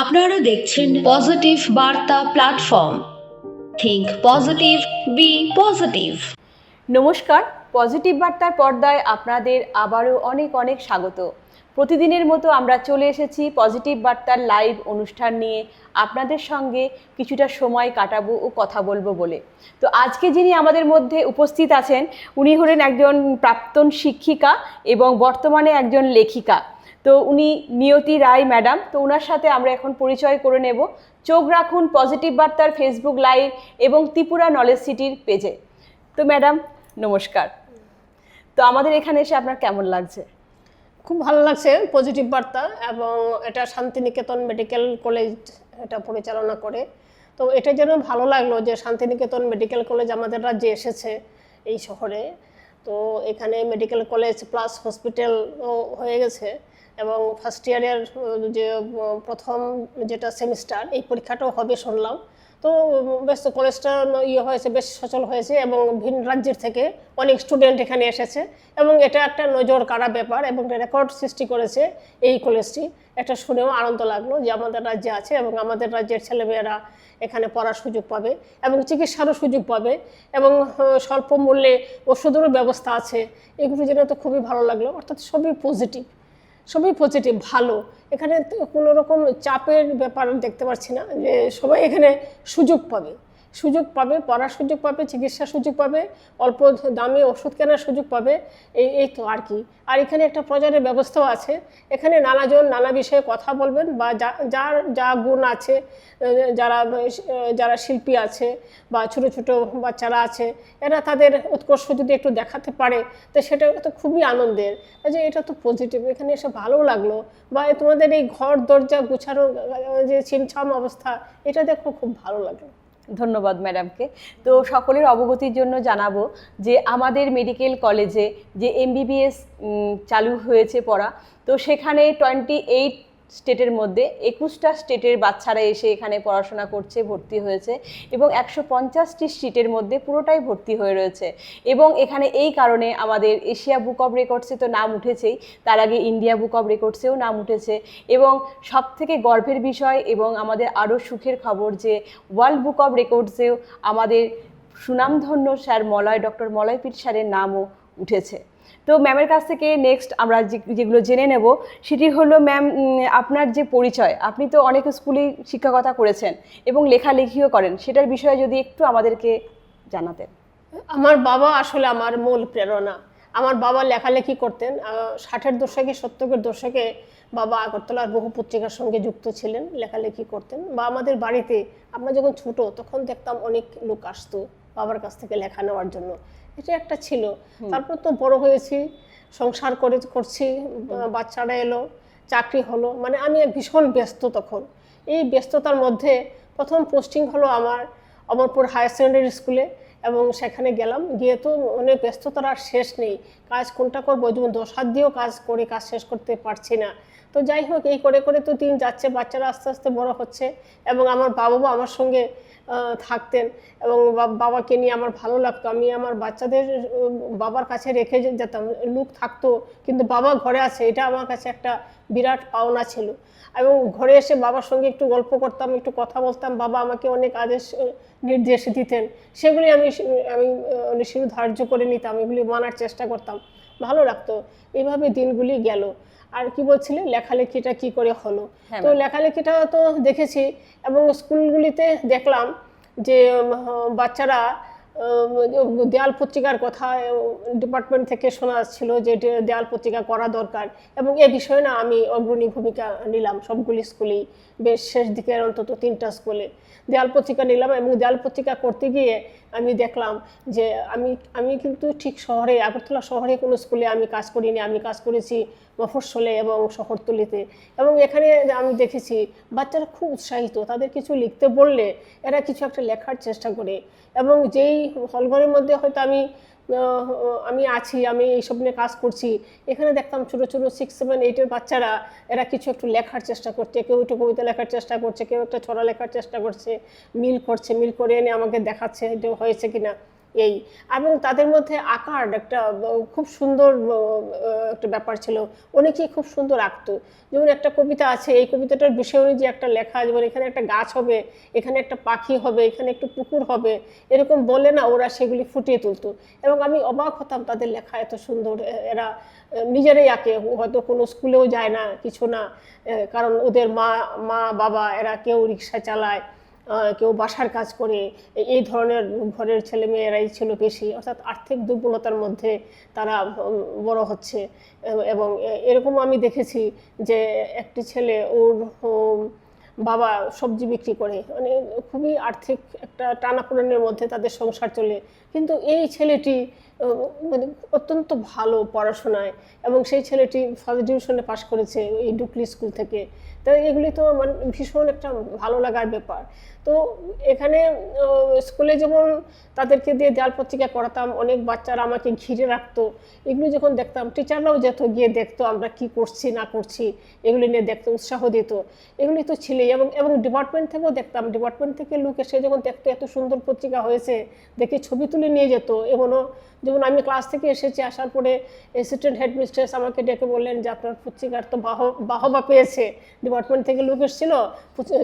আপনারা দেখছেন পজিটিভ বার্তা platform. Think positive, be positive. নমস্কার, পজিটিভ বার্তার পর্দায় আপনাদের আবারও অনেক অনেক স্বাগত। প্রতিদিনের মতো আমরা চলে এসেছি পজিটিভ বার্তার লাইভ অনুষ্ঠান নিয়ে আপনাদের সঙ্গে কিছুটা সময় কাটাবো ও কথা বলবো বলে। তো আজকে যিনি আমাদের মধ্যে উপস্থিত আছেন উনি হলেন একজন প্রাক্তন শিক্ষিকা এবং বর্তমানে একজন লেখিকা। তো উনি নিয়তি রায় ম্যাডাম। তো ওনার সাথে আমরা এখন পরিচয় করে নেব। চোখ রাখুন পজিটিভ বার্তার ফেসবুক লাইভ এবং ত্রিপুরা নলেজ সিটির পেজে। তো ম্যাডাম নমস্কার। তো আমাদের এখানে এসে আপনার কেমন লাগছে? খুব ভালো লাগছে পজিটিভ বার্তা, এবং এটা শান্তিনিকেতন মেডিকেল কলেজ এটা পরিচালনা করে। তো এটা যেন ভালো লাগলো যে শান্তিনিকেতন মেডিকেল কলেজ আমাদের রাজ্যে এসেছে এই শহরে। তো এখানে মেডিকেল কলেজ প্লাস হসপিটালও হয়ে গেছে, এবং ফার্স্ট ইয়ারের যে প্রথম যেটা সেমিস্টার এই পরীক্ষাটাও হবে শুনলাম। তো বেশ কলেজটা হয়েছে, বেশ সচল হয়েছে, এবং ভিন রাজ্যের থেকে অনেক স্টুডেন্ট এখানে এসেছে, এবং এটা একটা নজর কাড়া ব্যাপার এবং রেকর্ড সৃষ্টি করেছে এই কলেজটি। এটা শুনেও আনন্দ লাগলো যে আমাদের রাজ্যে আছে এবং আমাদের রাজ্যের ছেলেমেয়েরা এখানে পড়ার সুযোগ পাবে এবং চিকিৎসারও সুযোগ পাবে, এবং স্বল্প মূল্যে ওষুধেরও ব্যবস্থা আছে। এগুলো জেনে তো খুবই ভালো লাগলো। অর্থাৎ সবই পজিটিভ ভালো। এখানে কোনো রকম চাপের ব্যাপার দেখতে পাচ্ছি না, যে সবাই এখানে সুযোগ পাবে, পড়ার সুযোগ পাবে, চিকিৎসার সুযোগ পাবে, অল্প দামে ওষুধ কেনার সুযোগ পাবে। এই তো আর কি। আর এখানে একটা প্রচারের ব্যবস্থাও আছে। এখানে নানাজন নানা বিষয়ে কথা বলবেন, বা যার যা গুণ আছে, যারা শিল্পী আছে বা ছোটো ছোটো বাচ্চারা আছে, এরা তাদের উৎকর্ষ যদি একটু দেখাতে পারে তো সেটা তো খুবই আনন্দের। যে এটা তো পজিটিভ, এখানে এসে ভালো লাগলো। বা তোমাদের এই ঘর দরজা গুছানো যে ছিমছাম অবস্থা, এটা দেখো খুব ভালো লাগলো। ধন্যবাদ ম্যাডামকে। তো সকলের অবগতির জন্য জানাবো যে আমাদের মেডিকেল কলেজে যে MBBS চালু হয়েছে পড়া, তো সেখানে 28 স্টেটের মধ্যে 21টা স্টেটের বাচ্চারা এসে এখানে পড়াশোনা করছে, ভর্তি হয়েছে, এবং 150টি সিটের মধ্যে পুরোটাই ভর্তি হয়ে রয়েছে। এবং এখানে এই কারণে আমাদের এশিয়া বুক অব রেকর্ডসে তো নাম উঠেছেই, তার আগে ইন্ডিয়া বুক অব রেকর্ডসেও নাম উঠেছে, এবং সবথেকে গর্বের বিষয় এবং আমাদের আরও সুখের খবর যে ওয়ার্ল্ড বুক অব রেকর্ডসেও আমাদের সুনামধন্য স্যার ডক্টর মলয় পীর স্যারের নামও উঠেছে। তো ম্যামের কাছ থেকে নেক্সট আমরা যেগুলো জেনে নেব সেটি হলো, ম্যাম আপনার যে পরিচয়, আপনি তো অনেক স্কুলেই শিক্ষকতা করেছেন এবং লেখালেখিও করেন, সেটার বিষয়ে যদি একটু আমাদেরকে জানাতেন। আমার বাবা আসলে আমার মূল প্রেরণা। আমার বাবা লেখালেখি করতেন। 60-এর দশকে 70-এর দশকে বাবা আগরতলার বহু পত্রিকার সঙ্গে যুক্ত ছিলেন, লেখালেখি করতেন। বা আমাদের বাড়িতে আমরা যখন ছোট তখন দেখতাম অনেক লোক আসতো বাবার কাছ থেকে লেখা নেওয়ার জন্য। এটা একটা ছিল। তারপর তো বড় হয়েছি, সংসার করছি, বাচ্চারা এলো, চাকরি হলো, মানে আমি ভীষণ ব্যস্ত তখন। এই ব্যস্ততার মধ্যে প্রথম পোস্টিং হলো আমার অমরপুর হায়ার সেকেন্ডারি স্কুলে, এবং সেখানে গেলাম। গিয়ে তো অনেক ব্যস্ততার আর শেষ নেই, কাজ কোনটা করবো, যেমন 10 হাত দিয়েও কাজ শেষ করতে পারছি না। তো যাই হোক, এই করে করে তো দিন যাচ্ছে, বাচ্চারা আস্তে আস্তে বড় হচ্ছে, এবং আমার বাবা আমার সঙ্গে থাকতেন, এবং বাবাকে নিয়ে আমার ভালো লাগতো। আমি আমার বাচ্চাদের বাবার কাছে রেখে যেতাম, লোক থাকতো কিন্তু বাবা ঘরে আছে, এটা আমার কাছে একটা বিরাট পাওনা ছিল। এবং ঘরে এসে বাবার সঙ্গে একটু গল্প করতাম, একটু কথা বলতাম, বাবা আমাকে অনেক আদেশ নির্দেশ দিতেন, সেগুলি আমি ধার্য করে নিতাম, এগুলি মানার চেষ্টা করতাম, ভালো লাগতো। এইভাবে দিনগুলি গেল। আর কি বলছিলে, লেখালেখিটা কি করে হলো? তো লেখালেখিটা তো দেখেছি, এবং স্কুলগুলিতে দেখলাম যে বাচ্চারা দেয়াল পত্রিকার কথা ডিপার্টমেন্ট থেকে শোনা যাচ্ছিল যে দেয়াল পত্রিকা করা দরকার, এবং এ বিষয়ে না আমি অগ্রণী ভূমিকা নিলাম। সবগুলি স্কুলেই বেশ শেষ দিকের অন্তত 3টা স্কুলে দেয়াল পত্রিকা নিলাম, এবং দেয়াল পত্রিকা করতে গিয়ে আমি দেখলাম যে আমি কিন্তু ঠিক শহরে, আগরতলা শহরে কোনো স্কুলে আমি কাজ করিনি। আমি কাজ করেছি মফস্বলে এবং শহরতলিতে, এবং এখানে আমি দেখেছি বাচ্চারা খুব উৎসাহিত। তাদের কিছু লিখতে বললে এরা কিছু একটা লেখার চেষ্টা করে, এবং যেই হলঘরের মধ্যে হয়তো আমি আছি, আমি এইসব নিয়ে কাজ করছি, এখানে দেখতাম ছোটো ছোটো 6, 7, 8-এর বাচ্চারা এরা কিছু একটু লেখার চেষ্টা করছে, কেউ একটু কবিতা লেখার চেষ্টা করছে, কেউ একটা ছড়া লেখার চেষ্টা করছে, মিল করে এনে আমাকে দেখাচ্ছে এটা হয়েছে কিনা। এই, এবং তাদের মধ্যে আঁকার একটা খুব সুন্দর একটা ব্যাপার ছিল, অনেকেই খুব সুন্দর আঁকতো। যেমন একটা কবিতা আছে, এই কবিতাটার বিষয় অনুযায়ী একটা লেখা, যেমন এখানে একটা গাছ হবে, এখানে একটা পাখি হবে, এখানে একটু পুকুর হবে, এরকম বলে না ওরা সেগুলি ফুটিয়ে তুলতো। এবং আমি অবাক হতাম তাদের লেখা এত সুন্দর, এরা নিজেরাই আঁকে, হয়তো কোনো স্কুলেও যায় না, কিছু না, কারণ ওদের মা মা বাবা এরা কেউ রিক্সা চালায়, কেউ বাসার কাজ করে, এই ধরনের ঘরের ছেলে মেয়েরাই ছিল বেশি, অর্থাৎ আর্থিক দুর্বলতার মধ্যে তারা বড় হচ্ছে। এবং এরকম আমি দেখেছি যে একটি ছেলে, ওর বাবা সবজি বিক্রি করে, মানে খুবই আর্থিক একটা টানাপোড়েনের মধ্যে তাদের সংসার চলে, কিন্তু এই ছেলেটি মানে অত্যন্ত ভালো পড়াশোনায়, এবং সেই ছেলেটি ফার্স্ট ডিভিশনে পাশ করেছে এই ডুকলি স্কুল থেকে। তো এগুলি তো মানে ভীষণ একটা ভালো লাগার ব্যাপার। তো এখানে স্কুলে যেমন তাদেরকে দিয়ে দেয়াল পত্রিকা করাতাম, অনেক বাচ্চারা আমাকে ঘিরে রাখতো, এগুলি যখন দেখতাম টিচাররাও যেত গিয়ে দেখতো আমরা কি করছি না করছি, এগুলি নিয়ে দেখতো, উৎসাহ দিত, এগুলি তো ছিলই। এবং এবং ডিপার্টমেন্ট থেকেও দেখতাম, ডিপার্টমেন্ট থেকে লোক এসে যখন দেখতো এত সুন্দর পত্রিকা হয়েছে দেখে ছবি তুলে নিয়ে যেত। এমনও যেমন আমি ক্লাস থেকে এসেছি, আসার পরে অ্যাসিস্ট্যান্ট হেডমিস্ট্রেস আমাকে ডেকে বললেন যে আপনার পত্রিকার তো বাহবা পেয়েছে, ডিপার্টমেন্ট থেকে লোক এসেছিল,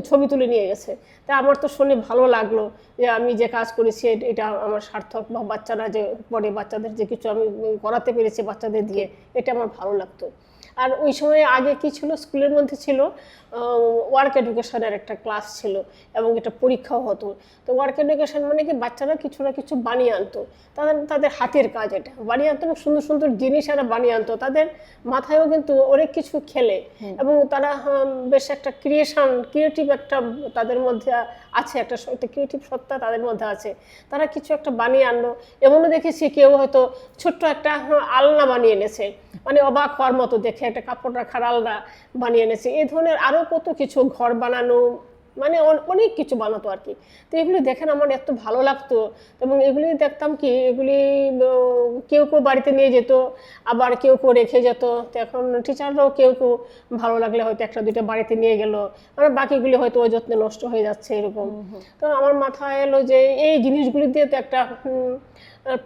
ছবি তুলে নিয়ে গেছে। তা আমার তো শুনে ভালো লাগলো যে আমি যে কাজ করেছি এটা আমার সার্থক, বা বাচ্চারা যে পড়ে বাচ্চাদের যে কিছু আমি করাতে পেরেছি বাচ্চাদের দিয়ে, এটা আমার ভালো লাগতো। আর ওই সময় আগে কি ছিল, স্কুলের মধ্যে ছিল ওয়ার্ক এডুকেশনের একটা ক্লাস ছিল, এবং এটা পরীক্ষাও হতো। তো ওয়ার্ক এডুকেশন মানে কি, বাচ্চারা কিছু না কিছু বানিয়ে আনতো, তাদের হাতের কাজ এটা বানিয়ে আনতো, এবং সুন্দর সুন্দর জিনিস এরা বানিয়ে আনতো, তাদের মাথায়ও কিন্তু অনেক কিছু খেলে, এবং তারা বেশ একটা ক্রিয়েটিভ একটা তাদের মধ্যে আছে, একটা ক্রিয়েটিভ সত্তা তাদের মধ্যে আছে। তারা কিছু একটা বানিয়ে আনলো, এমনও দেখেছি কেউ হয়তো ছোট্ট একটা আলনা বানিয়ে এনেছে, মানে অবাক হওয়ার মতো দেখে, একটা কাপড় রাখার আলনা বানিয়ে এনেছে। এই ধরনের আরও কত কিছু, ঘর বানানো, মানে অনেক কিছু বানাতো আর কি। তো এগুলি দেখেন আমার এত ভালো লাগতো, এবং এগুলি দেখতাম কি, এগুলি কেউ কেউ বাড়িতে নিয়ে যেত, আবার কেউ কেউ রেখে যেত। তো এখন টিচাররাও কেউ কেউ ভালো লাগলে হয়তো একটা দুইটা বাড়িতে নিয়ে গেল, আর বাকিগুলি হয়তো ওই যত্নে নষ্ট হয়ে যাচ্ছে এরকম। তো আমার মাথায় এলো যে এই জিনিসগুলি দিয়ে তো একটা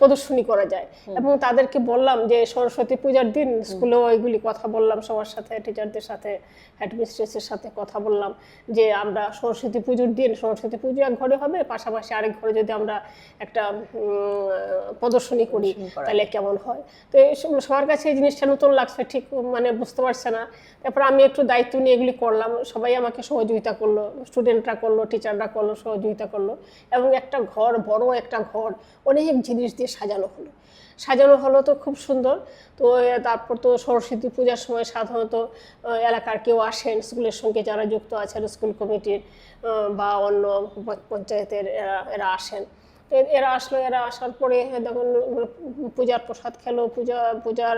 প্রদর্শনী করা যায়। এবং তাদেরকে বললাম যে সরস্বতী পূজার দিন স্কুলেও এগুলি কথা বললাম সবার সাথে, টিচারদের সাথে, হেডমিস্ট্রেসের সাথে কথা বললাম যে আমরা সরস্বতী পুজোর দিন, সরস্বতী পুজো এক ঘরে হবে, পাশাপাশি আরেক ঘরে যদি আমরা একটা প্রদর্শনী করি তাহলে কেমন হয়। তো সবার কাছে এই জিনিসটা নতুন লাগছে, ঠিক মানে বুঝতে পারছে না। তারপর আমি একটু দায়িত্ব নিয়ে এগুলি করলাম, সবাই আমাকে সহযোগিতা করলো, স্টুডেন্টরা করলো, টিচাররা করলো, সহযোগিতা করলো, এবং একটা ঘর, বড় একটা ঘর অনেক জিনিস দিয়ে সাজানো হলো, তো খুব সুন্দর। তো তারপর তো সরস্বতী পূজার সময় সাধারণত এলাকার কেউ আসেন, স্কুলের সঙ্গে যারা যুক্ত আছেন, স্কুল কমিটির বা অন্য পঞ্চায়েতের এরা আসেন। তো এরা আসার পরে তখন পূজার প্রসাদ খেলো, পূজার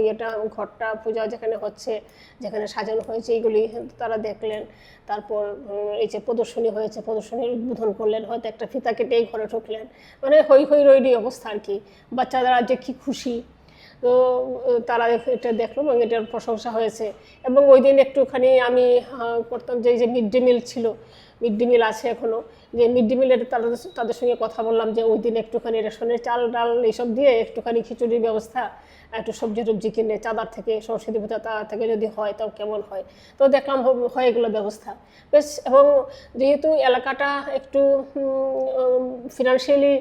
ইয়েটা, ঘরটা পূজা যেখানে হচ্ছে, যেখানে সাজানো হয়েছে এইগুলি তারা দেখলেন। তারপর এই যে প্রদর্শনী হয়েছে, প্রদর্শনীর উদ্বোধন করলেন, হয়তো একটা ফিতা কেটেই ঘরে ঢুকলেন, মানে হই রইডি অবস্থা আর কি। বাচ্চারা যে কি খুশি, তো তারা এটা দেখলো এবং এটার প্রশংসা হয়েছে। এবং ওই দিন একটুখানি আমি করতাম যে এই যে মিড ডে মিল ছিল, মিড ডে মিল আছে এখনও, যে মিড ডে মিলের তাদের সঙ্গে কথা বললাম যে ওই দিন একটুখানি রেশনের চাল ডাল এইসব দিয়ে একটুখানি খিচুড়ির ব্যবস্থা, একটু সবজি টবজি কিনে চাঁদার থেকে, সরস্বতী পূজা তার থেকে যদি হয় তাও কেমন হয়। তো দেখলাম হয় এগুলো ব্যবস্থা বেশ। এবং যেহেতু এলাকাটা একটু ফিনান্সিয়ালি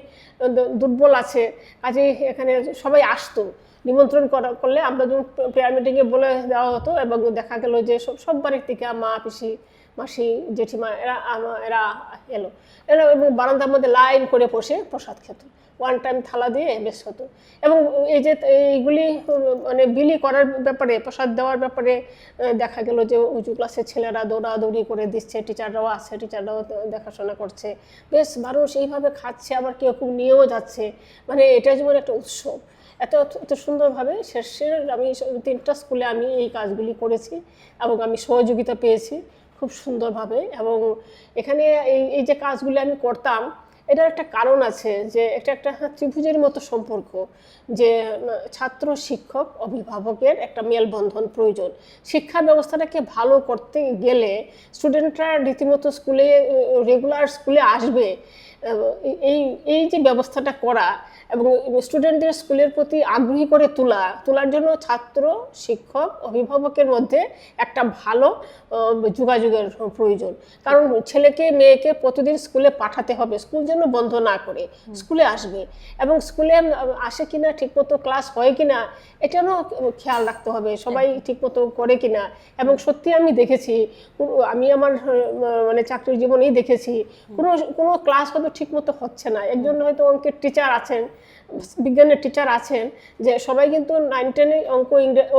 দুর্বল আছে, কাজেই এখানে সবাই আসতো, নিমন্ত্রণ করলে আমরা যখন প্রেয়ার মিটিংয়ে বলে দেওয়া হতো, এবং দেখা গেল যে সব বাড়ির থেকে মা, পিসি, মাসি, জেঠিমা এরা এলো এবং বারান্দার মধ্যে লাইন করে বসে প্রসাদ খেত, ওয়ান টাইম থালা দিয়ে বেশ হতো। এবং এই যে এইগুলি মানে বিলি করার ব্যাপারে, প্রসাদ দেওয়ার ব্যাপারে দেখা গেল যে উঁচু ক্লাসের ছেলেরা দৌড়াদৌড়ি করে দিচ্ছে, টিচাররাও আছে, টিচাররাও দেখাশোনা করছে, বেশ মানুষ এইভাবে খাচ্ছে, আবার কেউ নিয়েও যাচ্ছে, মানে এটা যেমন একটা উৎসব। এত সুন্দরভাবে শেষের আমি 3টা স্কুলে আমি এই কাজগুলি করেছি, এবং আমি সহযোগিতা পেয়েছি খুব সুন্দরভাবে। এবং এখানে এই যে কাজগুলি আমি করতাম, এটার একটা কারণ আছে, যে একটা ত্রিভুজের মতো সম্পর্ক, যে ছাত্র, শিক্ষক, অভিভাবকের একটা মেলবন্ধন প্রয়োজন। শিক্ষা ব্যবস্থাটাকে ভালো করতে গেলে স্টুডেন্টরা রীতিমতো রেগুলার স্কুলে আসবে, এই এই যে ব্যবস্থাটা করা এবং স্টুডেন্টদের স্কুলের প্রতি আগ্রহী করে তোলার জন্য ছাত্র, শিক্ষক, অভিভাবকের মধ্যে একটা ভালো যোগাযোগের প্রয়োজন। কারণ ছেলেকে মেয়েকে প্রতিদিন স্কুলে পাঠাতে হবে, স্কুল যেন বন্ধ না করে স্কুলে আসবে, এবং স্কুলে আসে কিনা, ঠিকমতো ক্লাস হয় কিনা এটারও খেয়াল রাখতে হবে, সবাই ঠিকমতো করে কিনা। এবং সত্যি আমি দেখেছি, আমি আমার মানে চাকরির জীবনেই দেখেছি, কোনো ক্লাস হয়তো ঠিকমতো হচ্ছে না। একজন হয়তো অঙ্কের টিচার আছেন, বিজ্ঞানের টিচার আছেন, যে সবাই কিন্তু 9-10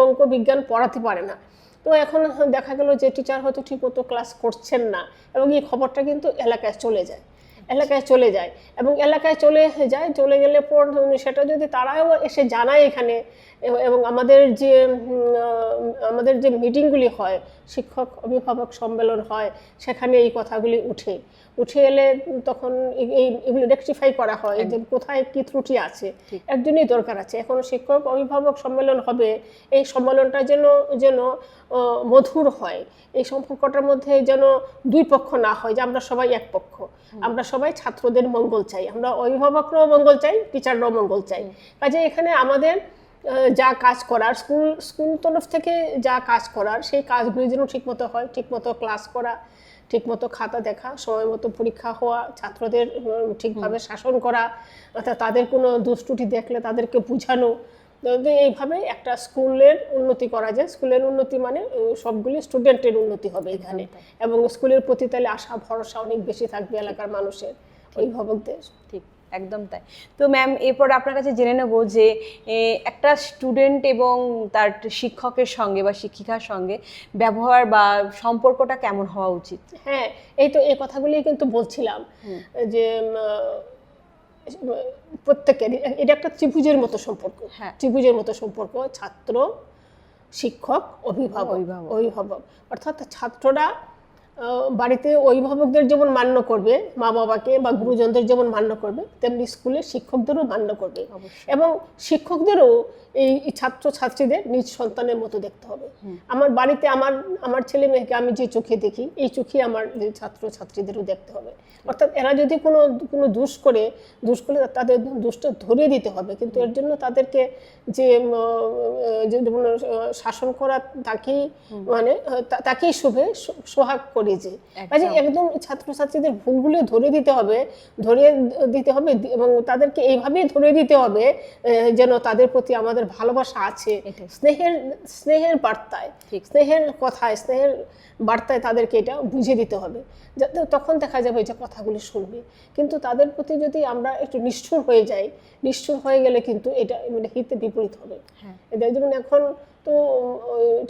অঙ্ক বিজ্ঞান পড়াতে পারে না। তো এখন দেখা গেল যে টিচার হয়তো ঠিকমতো ক্লাস করছেন না, এবং এই খবরটা কিন্তু এলাকায় চলে যায় এবং এলাকায় চলে গেলে পর সেটা যদি তারাও এসে জানায় এখানে, এবং আমাদের যে মিটিংগুলি হয়, শিক্ষক অভিভাবক সম্মেলন হয়, সেখানে এই কথাগুলি উঠে এলে তখন এগুলি রেকটিফাই করা হয় যে কোথায় কি ত্রুটি আছে। একজনই দরকার আছে, এখন শিক্ষক অভিভাবক সম্মেলন হবে, এই সম্মেলনটা যেন মধুর হয়, এই সম্পর্কটার মধ্যে যেন দুই পক্ষ না হয় যে আমরা সবাই এক পক্ষ। আমরা সবাই ছাত্রদের মঙ্গল চাই, আমরা অভিভাবকরাও মঙ্গল চাই, টিচাররাও মঙ্গল চাই। কাজে এখানে আমাদের যা কাজ করার, স্কুল তরফ থেকে যা কাজ করার, সেই কাজগুলি যেন ঠিকমতো হয়, ঠিকমতো ক্লাস করা, ঠিকমতো খাতা দেখা, সময় মতো পরীক্ষা হওয়া, ছাত্রদের ঠিকভাবে শাসন করা, অর্থাৎ তাদের কোনো দুষ্টুটি দেখলে তাদেরকে বোঝানো। এইভাবে একটা স্কুলের উন্নতি করা যায়। স্কুলের উন্নতি মানে সবগুলি স্টুডেন্টের উন্নতি হবে এখানে, এবং স্কুলের প্রতি তাহলে আশা ভরসা অনেক বেশি থাকবে এলাকার মানুষের, অভিভাবকদের। ঠিক, একদম তাই। তো ম্যাম, এরপর আপনার কাছে জেনে নেব যে একটা স্টুডেন্ট এবং তার শিক্ষকের সঙ্গে বা শিক্ষিকার সঙ্গে ব্যবহার বা সম্পর্কটা কেমন হওয়া উচিত? হ্যাঁ, এই কথাগুলি কিন্তু বলছিলাম যে প্রত্যেকের এটা একটা ত্রিভুজের মতো সম্পর্ক, ছাত্র, শিক্ষক, অভিভাবক। অর্থাৎ ছাত্ররা বাড়িতে অভিভাবকদের যেমন মান্য করবে, মা বাবাকে বা গুরুজনদের যেমন মান্য করবে, তেমনি স্কুলে শিক্ষকদেরও মান্য করবে, এবং শিক্ষকদেরও এই ছাত্রছাত্রীদের নিজ সন্তানের মতো দেখতে হবে। আমার বাড়িতে আমার ছেলে মেয়েকে আমি যে চোখে দেখি, এই চোখে আমার ছাত্রছাত্রীদেরও দেখতে হবে। অর্থাৎ এরা যদি কোনো দোষ করে তাদের দোষটা ধরিয়ে দিতে হবে, কিন্তু এর জন্য তাদেরকে যে শাসন করা তাকেই সোহাগ করে যে কাজে একদম ছাত্রছাত্রীদের ভুলগুলো ধরিয়ে দিতে হবে এবং তাদেরকে এইভাবেই ধরিয়ে দিতে হবে যেন তাদের প্রতি আমাদের ভালোবাসা আছে, স্নেহের বার্তায়, স্নেহের কথায়, স্নেহের বার্তায় তাদেরকে এটা বুঝিয়ে দিতে হবে, যাতে তখন দেখা যাবে যে কথাগুলি শুনবে। কিন্তু তাদের প্রতি যদি আমরা একটু নিষ্ঠুর হয়ে গেলে কিন্তু এটা মানে হিতে বিপরীত হবে। এটা যেমন এখন তো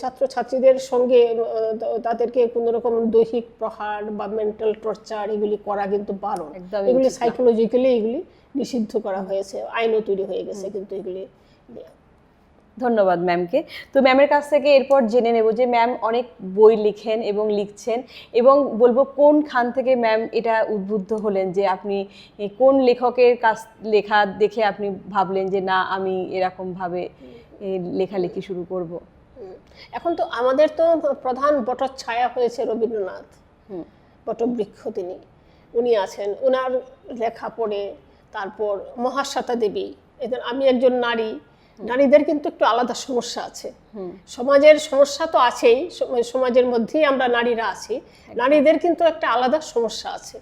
ছাত্রছাত্রীদের সঙ্গে তাদেরকে কোনো রকম দৈহিক প্রহার বা মেন্টাল টর্চার এগুলি করা কিন্তু বারণ, এগুলি সাইকোলজিক্যালি এগুলি নিষিদ্ধ করা হয়েছে, আইনও তৈরি হয়ে গেছে কিন্তু এগুলি। ধন্যবাদ ম্যামকে। তো ম্যামের কাছ থেকে এরপর জেনে নেব যে ম্যাম অনেক বই লিখেন এবং লিখছেন, এবং বলবো কোন খান থেকে ম্যাম এটা উদ্বুদ্ধ হলেন যে আপনি কোন লেখকের কাছ লেখা দেখে আপনি ভাবলেন যে না, আমি এরকমভাবে লেখালেখি শুরু করব? এখন তো আমাদের তো প্রধান বটচ্ছায়া হয়েছে রবীন্দ্রনাথ, বটবৃক্ষ উনি আছেন, ওনার লেখা পড়ে, তারপর মহাশ্বেতা দেবী। আমি একজন নারীদের কিন্তু একটু আলাদা সমস্যা আছে, সমাজের সমস্যা তো আছেই, সমাজের মধ্যেই আমরা নারীরা আছি, নারীদের কিন্তু একটা আলাদা সমস্যা আছে।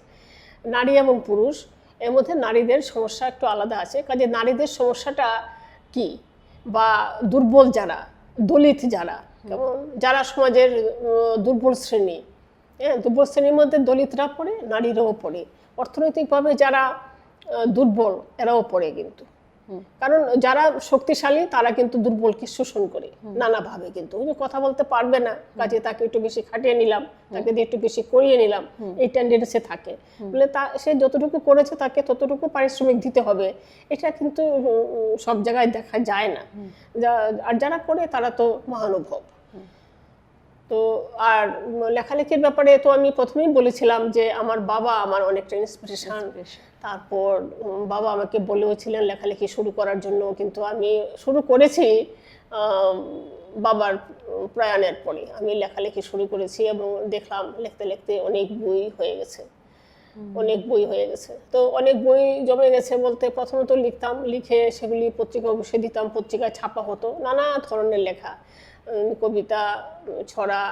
নারী এবং পুরুষ এর মধ্যে নারীদের সমস্যা একটু আলাদা আছে। কাজে নারীদের সমস্যাটা কি, বা দুর্বল যারা, দলিত যারা সমাজের দুর্বল শ্রেণী, দুর্বল শ্রেণীর মধ্যে দলিতরা পড়ে, নারীরাও পড়ে, অর্থনৈতিকভাবে যারা দুর্বল এরাও পড়ে। কিন্তু কারণ যারা শক্তিশালী তারা কিন্তু দুর্বলকে শোষণ করে নানাভাবে, কিন্তু কথা বলতে পারবে না, কাজে তাকে একটু বেশি খাটিয়ে নিলাম, তাকে দিয়ে একটু বেশি করিয়ে নিলাম, এই টেন্ডেন্সি থাকে। বলে সে যতটুকু করেছে তাকে ততটুকু পারিশ্রমিক দিতে হবে, এটা কিন্তু সব জায়গায় দেখা যায় না। আর যারা করে তারা তো মহানুভব। তো আর লেখালেখির ব্যাপারে তো আমি প্রথমেই বলেছিলাম যে আমার বাবা আমার অনেকটা ইন্সপিরেশন। তারপর বাবা আমাকে বলেওছিলেন লেখালেখি শুরু করার জন্য, কিন্তু আমি শুরু করেছি বাবার প্রয়াণের পরে। আমি লেখালেখি শুরু করেছি এবং দেখলাম লিখতে লিখতে অনেক বই হয়ে গেছে। অনেক বই হয়ে গেছে। তো অনেক বই জমে গেছে বলতে প্রথমত লিখতাম, লিখে সেগুলি পত্রিকা অবশ্যই দিতাম, পত্রিকায় ছাপা হতো নানা ধরনের লেখা, কবিতা, ছড়া,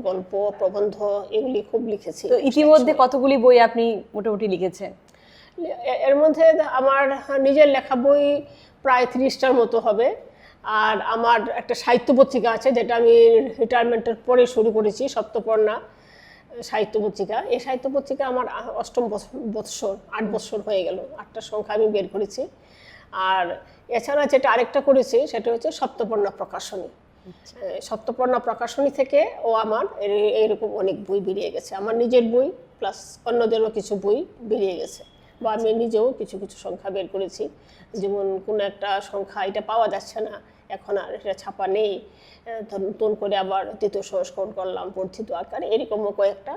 গল্প, প্রবন্ধ, এগুলি খুব লিখেছি। তো ইতিমধ্যে কতগুলি বই আপনি মোটামুটি লিখেছেন? এর মধ্যে আমার নিজের লেখা বই প্রায় 30টার মতো হবে। আর আমার একটা সাহিত্য পত্রিকা আছে যেটা আমি রিটায়ারমেন্টের পরে শুরু করেছি, সপ্তপর্ণা সাহিত্য পত্রিকা। এই সাহিত্য পত্রিকা আমার 8ম বৎসর, 8 বছর হয়ে গেল, 8টা সংখ্যা আমি বের করেছি। আর এছাড়া যেটা আরেকটা করেছি সেটা হচ্ছে সপ্তপর্ণা প্রকাশনী। সপ্তপর্ণা প্রকাশনী থেকে আমার এইরকম অনেক বই বেরিয়ে গেছে, আমার নিজের বই প্লাস অন্যদেরও কিছু বই বেরিয়ে গেছে, বা আমি নিজেও কিছু কিছু সংখ্যা বের করেছি। যেমন কোনো একটা সংখ্যা এটা পাওয়া যাচ্ছে না এখন, আর এটা ছাপা নেই, নতুন করে আবার দ্বিতীয় সংস্করণ করলাম বর্ধিত আকারে, এরকমও কয়েকটা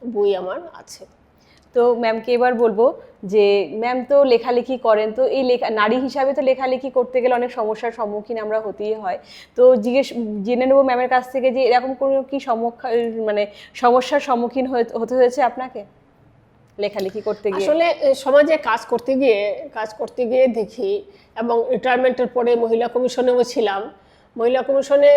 বই আমার আছে। তো ম্যামকে এবার বলবো যে ম্যাম তো লেখালেখি করেন, তো এই নারী হিসাবে তো লেখালেখি করতে গেলে অনেক সমস্যার সম্মুখীন আমরা হতেই হয়। তো জেনে নেবো ম্যামের কাছ থেকে যে এরকম কোনো কি মানে সমস্যার সম্মুখীন হতে হয়েছে আপনাকে লেখালেখি করতে গিয়ে? আসলে সমাজে কাজ করতে গিয়ে দেখি, এবং রিটায়ারমেন্টের পরে মহিলা কমিশনেও ছিলাম। মহিলা কমিশনে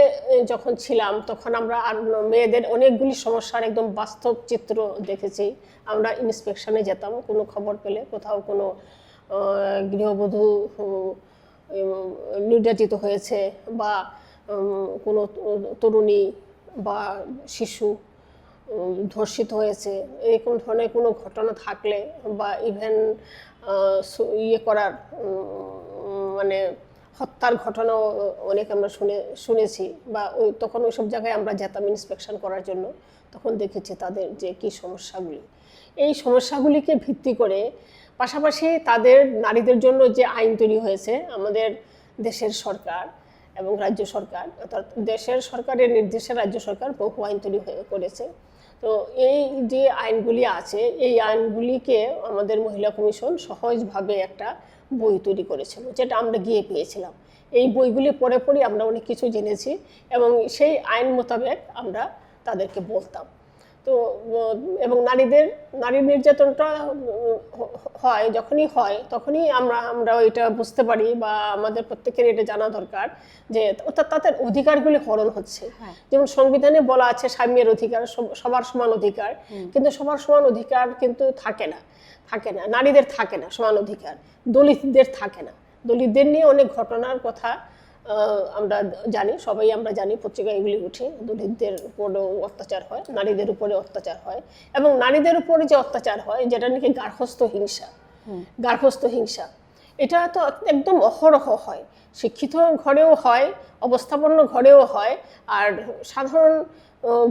যখন ছিলাম তখন আমরা আর মেয়েদের অনেকগুলি সমস্যার একদম বাস্তব চিত্র দেখেছি। আমরা ইন্সপেকশনে যেতাম কোনো খবর পেলে, কোথাও কোনো গৃহবধূ নির্যাতিত হয়েছে, বা কোনো তরুণী বা শিশু ধর্ষিত হয়েছে, এরকম ধরনের কোনো ঘটনা থাকলে, বা ইভেন করার মানে হত্যার ঘটনাও অনেক আমরা শুনেছি, বা তখন ওইসব জায়গায় আমরা যেতাম ইন্সপেকশন করার জন্য। তখন দেখেছি তাদের যে কী সমস্যাগুলি, এই সমস্যাগুলিকে ভিত্তি করে পাশাপাশি তাদের নারীদের জন্য যে আইন তৈরি হয়েছে আমাদের দেশের সরকার এবং রাজ্য সরকার, অর্থাৎ দেশের সরকারের নির্দেশে রাজ্য সরকার বহু আইন তৈরি করেছে। তো এই যে আইনগুলি আছে, এই আইনগুলিকে আমাদের মহিলা কমিশন সহজভাবে একটা বই তৈরি করেছিল, যেটা আমরা গিয়ে পেয়েছিলাম। এই বইগুলি পড়ে আমরা অনেক কিছু জেনেছি, এবং সেই আইন মোতাবেক আমরা তাদেরকে বলতাম। তো এবং নারী নির্যাতনটা যখনই হয় তখনই আমরা এটা বুঝতে পারি, বা আমাদের প্রত্যেকের এটা জানা দরকার যে অর্থাৎ তাদের অধিকারগুলি হরণ হচ্ছে। যেমন সংবিধানে বলা আছে স্বামীর অধিকার, সবার সমান অধিকার, কিন্তু সবার সমান অধিকার কিন্তু থাকে না, নারীদের থাকে না সমান অধিকার, দলিতদের থাকে না। দলিতদের নিয়ে অনেক ঘটনার কথা আমরা জানি, সবাই আমরা জানি, পত্রিকায় এগুলি উঠে, দলিতদের উপরেও অত্যাচার হয়, নারীদের উপরে অত্যাচার হয়, এবং নারীদের উপরে যে অত্যাচার হয় যেটা নাকি গার্হস্থ্য হিংসা, এটা তো একদম অহরহ হয়, শিক্ষিত ঘরেও হয়, অবস্থাপন্ন ঘরেও হয়, আর সাধারণ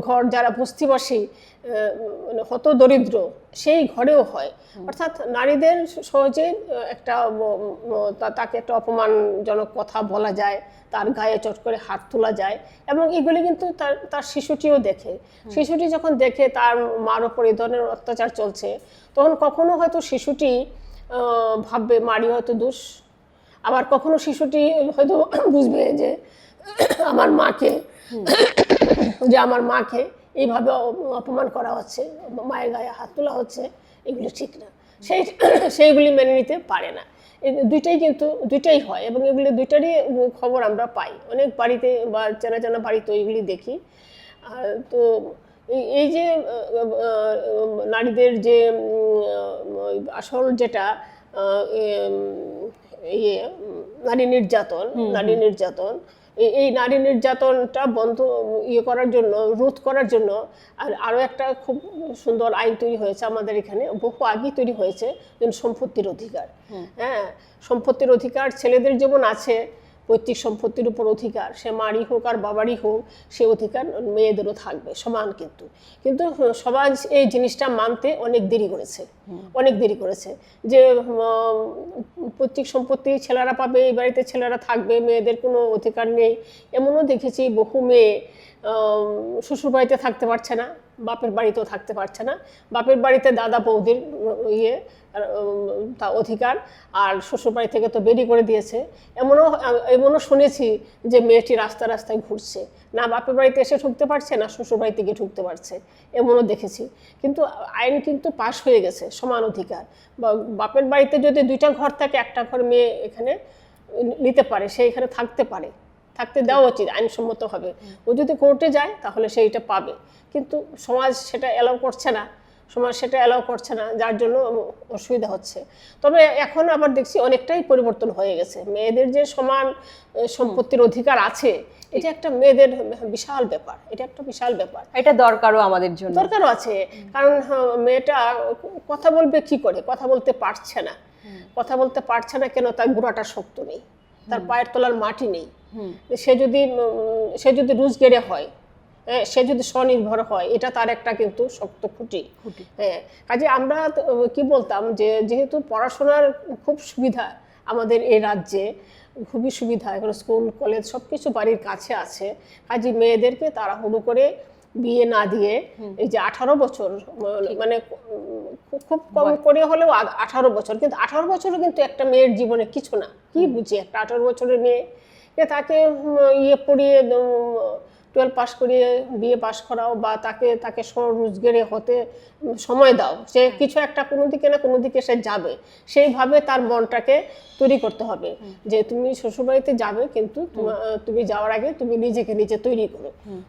ঘর যারা বস্তিবাসী হত দরিদ্র সেই ঘরেও হয়। অর্থাৎ নারীদের সহজে তাকে একটা অপমানজনক কথা বলা যায়, তার গায়ে চট করে হাত তোলা যায়, এবং এগুলি কিন্তু তার শিশুটিও দেখে। শিশুটি যখন দেখে তার মার ওপর এই ধরনের অত্যাচার চলছে, তখন কখনো হয়তো শিশুটি ভাববে মারই হয়তো দোষ, আবার কখনো শিশুটি হয়তো বুঝবে যে আমার মাকে এইভাবে অপমান করা হচ্ছে, মায়ের গায়ে হাত তোলা হচ্ছে, এগুলো ঠিক না, সেইগুলি মেনে নিতে পারে না। দুইটাই হয়, এবং এগুলি দুইটারই খবর আমরা পাই অনেক বাড়িতে, বা চেনা বাড়িতে এগুলি দেখি। তো এই যে নারীদের যে আসল যেটা নারী নির্যাতন, এই নারী নির্যাতনটা বন্ধ করার জন্য, রোধ করার জন্য আরও একটা খুব সুন্দর আইন তৈরি হয়েছে আমাদের এখানে, বহু আগে তৈরি হয়েছে, যেমন সম্পত্তির অধিকার। সম্পত্তির অধিকার ছেলেদের যেমন আছে, পৈতৃক সম্পত্তির উপর অধিকার, সে মারই হোক আর বাবারই হোক, সে অধিকার মেয়েদেরও থাকবে সমান। কিন্তু সমাজ এই জিনিসটা মানতে অনেক দেরি করেছে, যে পৈতৃক সম্পত্তি ছেলেরা পাবে, এই বাড়িতে ছেলেরা থাকবে, মেয়েদের কোনো অধিকার নেই। এমনও দেখেছি বহু মেয়ে শ্বশুরবাড়িতে থাকতে পারছে না, বাপের বাড়িতেও থাকতে পারছে না। বাপের বাড়িতে দাদা বৌদির তা অধিকার, আর শ্বশুরবাড়ি থেকে তো বেরিয়ে করে দিয়েছে। এমনও শুনেছি যে মেয়েটি রাস্তা রাস্তায় ঘুরছে, না বাপের বাড়িতে এসে ঢুকতে পারছে না শ্বশুরবাড়ি থেকে ঢুকতে পারছে, এমনও দেখেছি। কিন্তু আইন কিন্তু পাশ হয়ে গেছে, সমান অধিকার। বাপের বাড়িতে যদি 2টা ঘর থাকে, একটা ঘর মেয়ে এখানে নিতে পারে, সে এখানে থাকতে পারে, থাকতে দেওয়া উচিত আইনসম্মত হবে। ও যদি কোর্টে যায় তাহলে সেইটা পাবে, কিন্তু সমাজ সেটা অ্যালাউ করছে না, যার জন্য অসুবিধা হচ্ছে। তবে এখন আবার দেখছি অনেকটাই পরিবর্তন হয়ে গেছে, মেয়েদের যে সমান সম্পত্তির অধিকার আছে, এটা একটা মেয়েদের বিশাল ব্যাপার, এটা দরকারও আমাদের জন্য, দরকারও আছে। কারণ মেয়েটা কথা বলবে কি করে, কথা বলতে পারছে না কেন? তার গোড়াটা শক্ত নেই, তার পায়ের তলার মাটি নেই। সে যদি রোজগেরে হয়, সে যদি স্বনির্ভর হয়, এটা তার একটা কিন্তু শক্ত খুঁটি। হ্যাঁ, কাজে আমরা কি বলতাম যে যেহেতু পড়াশোনার খুব সুবিধা আমাদের এই রাজ্যে, খুবই সুবিধা, এখন স্কুল কলেজ সবকিছু বাড়ির কাছে আছে, কাজে মেয়েদেরকে তাড়াহুড়ো করে বিয়ে না দিয়ে এই যে 18 বছর, মানে খুব কম করে হলেও 18 বছর, কিন্তু 18 বছরও কিন্তু একটা মেয়ের জীবনে কিছু না। কি বুঝি একটা 18 বছরের মেয়ে, তাকে পড়িয়ে 12 পাস করিয়ে বিয়ে পাস করাও, বা তাকে রোজগারে হতে সময় দাও, সে কিছু একটা কোনো দিকে না কোনো দিকে সে যাবে। সেইভাবে তার মনটাকে তৈরি করতে হবে যে তুমি শ্বশুরবাড়িতে যাবে, কিন্তু তুমি যাওয়ার আগে তুমি নিজেকে নিজে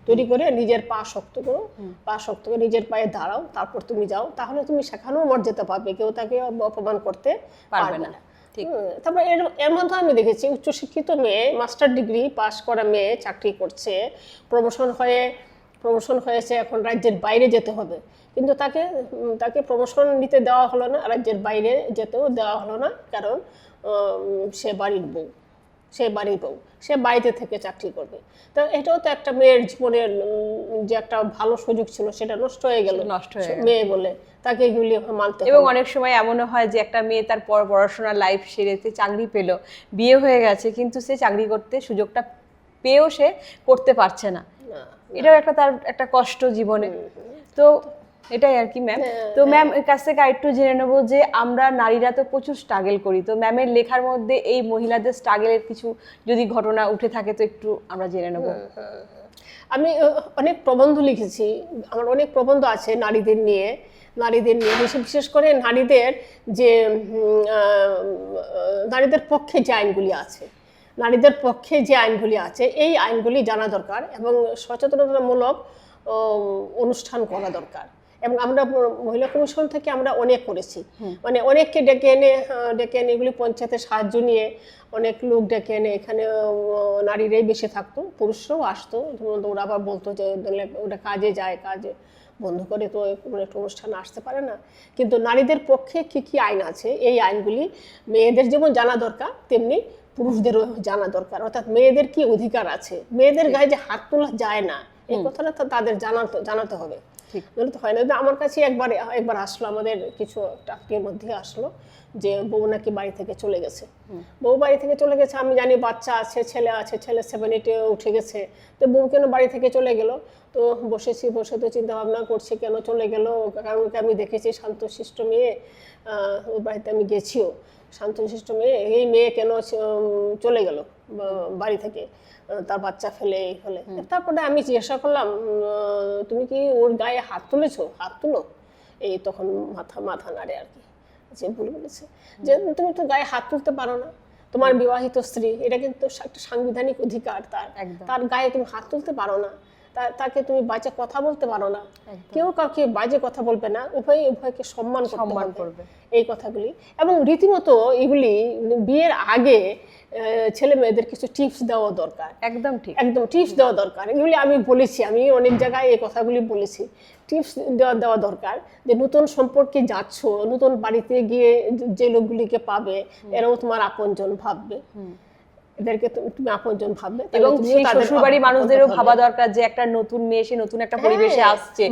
তৈরি করে নিজের পা শক্ত করো, নিজের পায়ে দাঁড়াও, তারপর তুমি যাও। তাহলে তুমি সেখানেও মর্যাদা পাবে, কেউ তাকে অপমান করতে পারবে না। তারপর এর মধ্যে আমি দেখেছি উচ্চশিক্ষিত মেয়ে, মাস্টার ডিগ্রি পাস করা মেয়ে চাকরি করছে, প্রমোশন হয়েছে, এখন রাজ্যের বাইরে যেতে হবে, কিন্তু তাকে প্রমোশন নিতে দেওয়া হলো না, রাজ্যের বাইরে যেতেও দেওয়া হলো না, কারণ সে বাড়ির বউ, সে বাড়িতে থেকে চাকরি করবে। তো এটাও তো একটা মেয়ের জীবনের যে একটা ভালো সুযোগ ছিল, সেটা নষ্ট হয়ে গেল মেয়ে বলে, তাকে এগুলি মানতে হবে। এবং অনেক সময় এমনও হয় যে একটা মেয়ে তার পড়াশোনার লাইফ সেরেছে, চাকরি পেল, বিয়ে হয়ে গেছে, কিন্তু সে চাকরি করতে সুযোগটা পেয়েও সে করতে পারছে না। এটাও তার একটা কষ্ট জীবনে। তো এটাই আর কি ম্যাম। তো ম্যাম এর কাছ থেকে আরেকটু জেনে নেবো যে আমরা নারীরা তো প্রচুর স্ট্রাগল করি, তো ম্যামের লেখার মধ্যে এই মহিলাদের স্ট্রাগলের কিছু যদি ঘটনা উঠে থাকে তো একটু আমরা জেনে নেবো। আমি অনেক প্রবন্ধ লিখেছি, আমার অনেক প্রবন্ধ আছে নারীদের নিয়ে, বিশেষ করে নারীদের পক্ষে যে আইনগুলি আছে, এই আইনগুলি জানা দরকার এবং সচেতনতামূলক অনুষ্ঠান করা দরকার। এবং আমরা মহিলা কমিশন থেকে আমরা অনেক করেছি, মানে অনেককে ডেকে এনে এগুলি পঞ্চায়েতের সাহায্য নিয়ে অনেক লোক ডেকে এনে, এখানে নারীরাই বেশি থাকতো, পুরুষরাও আসতো, ওরা আবার বলতো যে ওরা কাজে যায়, কাজে বন্ধ করে তো কোনো একটা অনুষ্ঠানে আসতে পারে না। কিন্তু নারীদের পক্ষে কি আইন আছে, এই আইনগুলি মেয়েদের যেমন জানা দরকার, তেমনি পুরুষদেরও জানা দরকার। অর্থাৎ মেয়েদের কি অধিকার আছে, মেয়েদের গায়ে যে হাত তোলা যায় না, এই কথাটা তো তাদের জানাতে হবে, বলে তো হয় না। আমার কাছে একবার আসলো, আমাদের কিছু টাকের মধ্যে আসলো যে বউ নাকি বাড়ি থেকে চলে গেছে, আমি জানি বাচ্চা আছে, ছেলে 7-8 উঠে গেছে, তো বউ কেন বাড়ি থেকে চলে গেল? তো বসে তো চিন্তা ভাবনা করছি কেন চলে গেল, কারণ আমি দেখেছি শান্তশিষ্ট মেয়ে, ওর বাড়িতে আমি গেছিও, শান্তশিষ্ট মেয়ে, এই মেয়ে কেন চলে গেল বাড়ি থেকে তার বাচ্চা ফেলে হলে। তারপরে আমি জিজ্ঞাসা করলাম, তুমি কি ওর গায়ে হাত তুলো? এই তখন মাথা নাড়ে আর কি, যে ভুল বলেছে, যে তুমি তো গায়ে হাত তুলতে পারো না, তোমার বিবাহিত স্ত্রী, এটা কিন্তু একটা সাংবিধানিক অধিকার, তার গায়ে তুমি হাত তুলতে পারো না, তাকে তুমি বাজে কথা বলতে পারো না, কেউ কাউকে বাজে কথা বলবে না, উভয়কে সম্মান করবে, এই কথাগুলি। এবং রীতিমতো এগুলি বিয়ের আগে ছেলে মেয়েদের কিছু টিপস দেওয়া দরকার, একদম টিপস দেওয়া দরকার। এগুলি আমি বলেছি, আমি অনেক জায়গায় এই কথাগুলি বলেছি, টিপস দেওয়া দরকার, যে নতুন সম্পর্কে যাচ্ছ, নতুন বাড়িতে গিয়ে যে লোকগুলিকে পাবে, এরাও তোমার আপনজন ভাববে, এদেরকে তুমি আপনজন ভাববে, এবং শ্বশুরবাড়ির মানুষদেরও ভাবা দরকার যে একটা নতুন মেয়ে সে নতুন একটা পরিবেশে আসছে,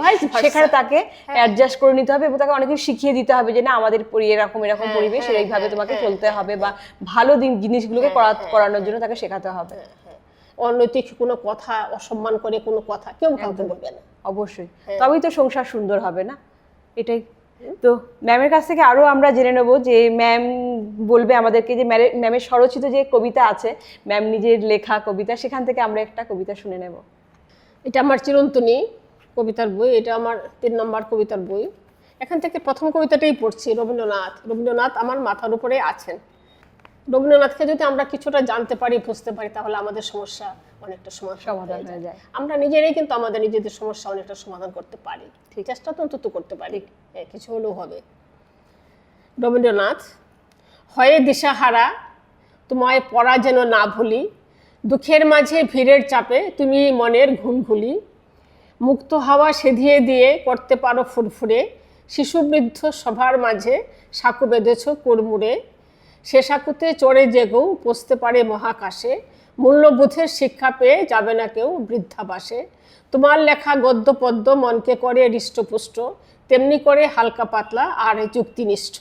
সেখানে তাকে অ্যাডজাস্ট করে নিতে হবে এবং তাকে অনেক কিছু শিখিয়ে দিতে হবে যে না আমাদের এরকম পরিবেশ, এইভাবে তোমাকে চলতে হবে, বা ভালো জিনিসগুলোকে করানোর জন্য তাকে শেখাতে হবে। অনৈতিক কোনো কথা, অসম্মান করে কোনো কথা কেউ কাউকে বলবে না। অবশ্যই, হ্যাঁ। তবেই তো সংসার সুন্দর হবে না, এটাই। তো ম্যামের কাছ থেকে আরো আমরা জেনে নেব যে ম্যাম বলবে আমাদেরকে যে ম্যামের স্বরচিত যে কবিতা আছে, ম্যাম নিজের লেখা কবিতা, সেখান থেকে আমরা একটা কবিতা শুনে নেব। এটা আমার চিরন্তনী কবিতার বই, এটা আমার 3 নম্বর কবিতার বই। এখান থেকে প্রথম কবিতাটাই পড়ছি, রবীন্দ্রনাথ। রবীন্দ্রনাথ আমার মাথার উপরে আছেন। রবীন্দ্রনাথকে যদি আমরা কিছুটা জানতে পারি, বুঝতে পারি, তাহলে আমাদের সমস্যা অনেকটা সমাধান হয়ে যায়। আমরা নিজেরাই কিন্তু আমাদের নিজেদের সমস্যা অনেকটা সমাধান করতে পারি, চেষ্টা তো অন্তত করতে পারি, কিছু হলেও হবে। রবীন্দ্রনাথ। হয়ে দিশাহারা তোমায় পড়া যেন না ভুলি, দুঃখের মাঝে ভিড়ের চাপে তুমি মনের ঘুলঘুলি, মুক্ত হাওয়া সেধিয়ে দিয়ে করতে পারো ফুরফুরে, শিশু বৃদ্ধ সভার মাঝে সাঁকু বেঁধেছ কুড়মুড়ে, সে সাঁকুতে চড়ে জেগেও পৌঁছতে পারে মহাকাশে, মূল্যবোধের শিক্ষা পেয়ে যাবে না কেউ বৃদ্ধাবাসে, তোমার লেখা গদ্য পদ্য মনকে করে হৃষ্টপুষ্ট, তেমনি করে হালকা পাতলা আর যুক্তিনিষ্ঠ,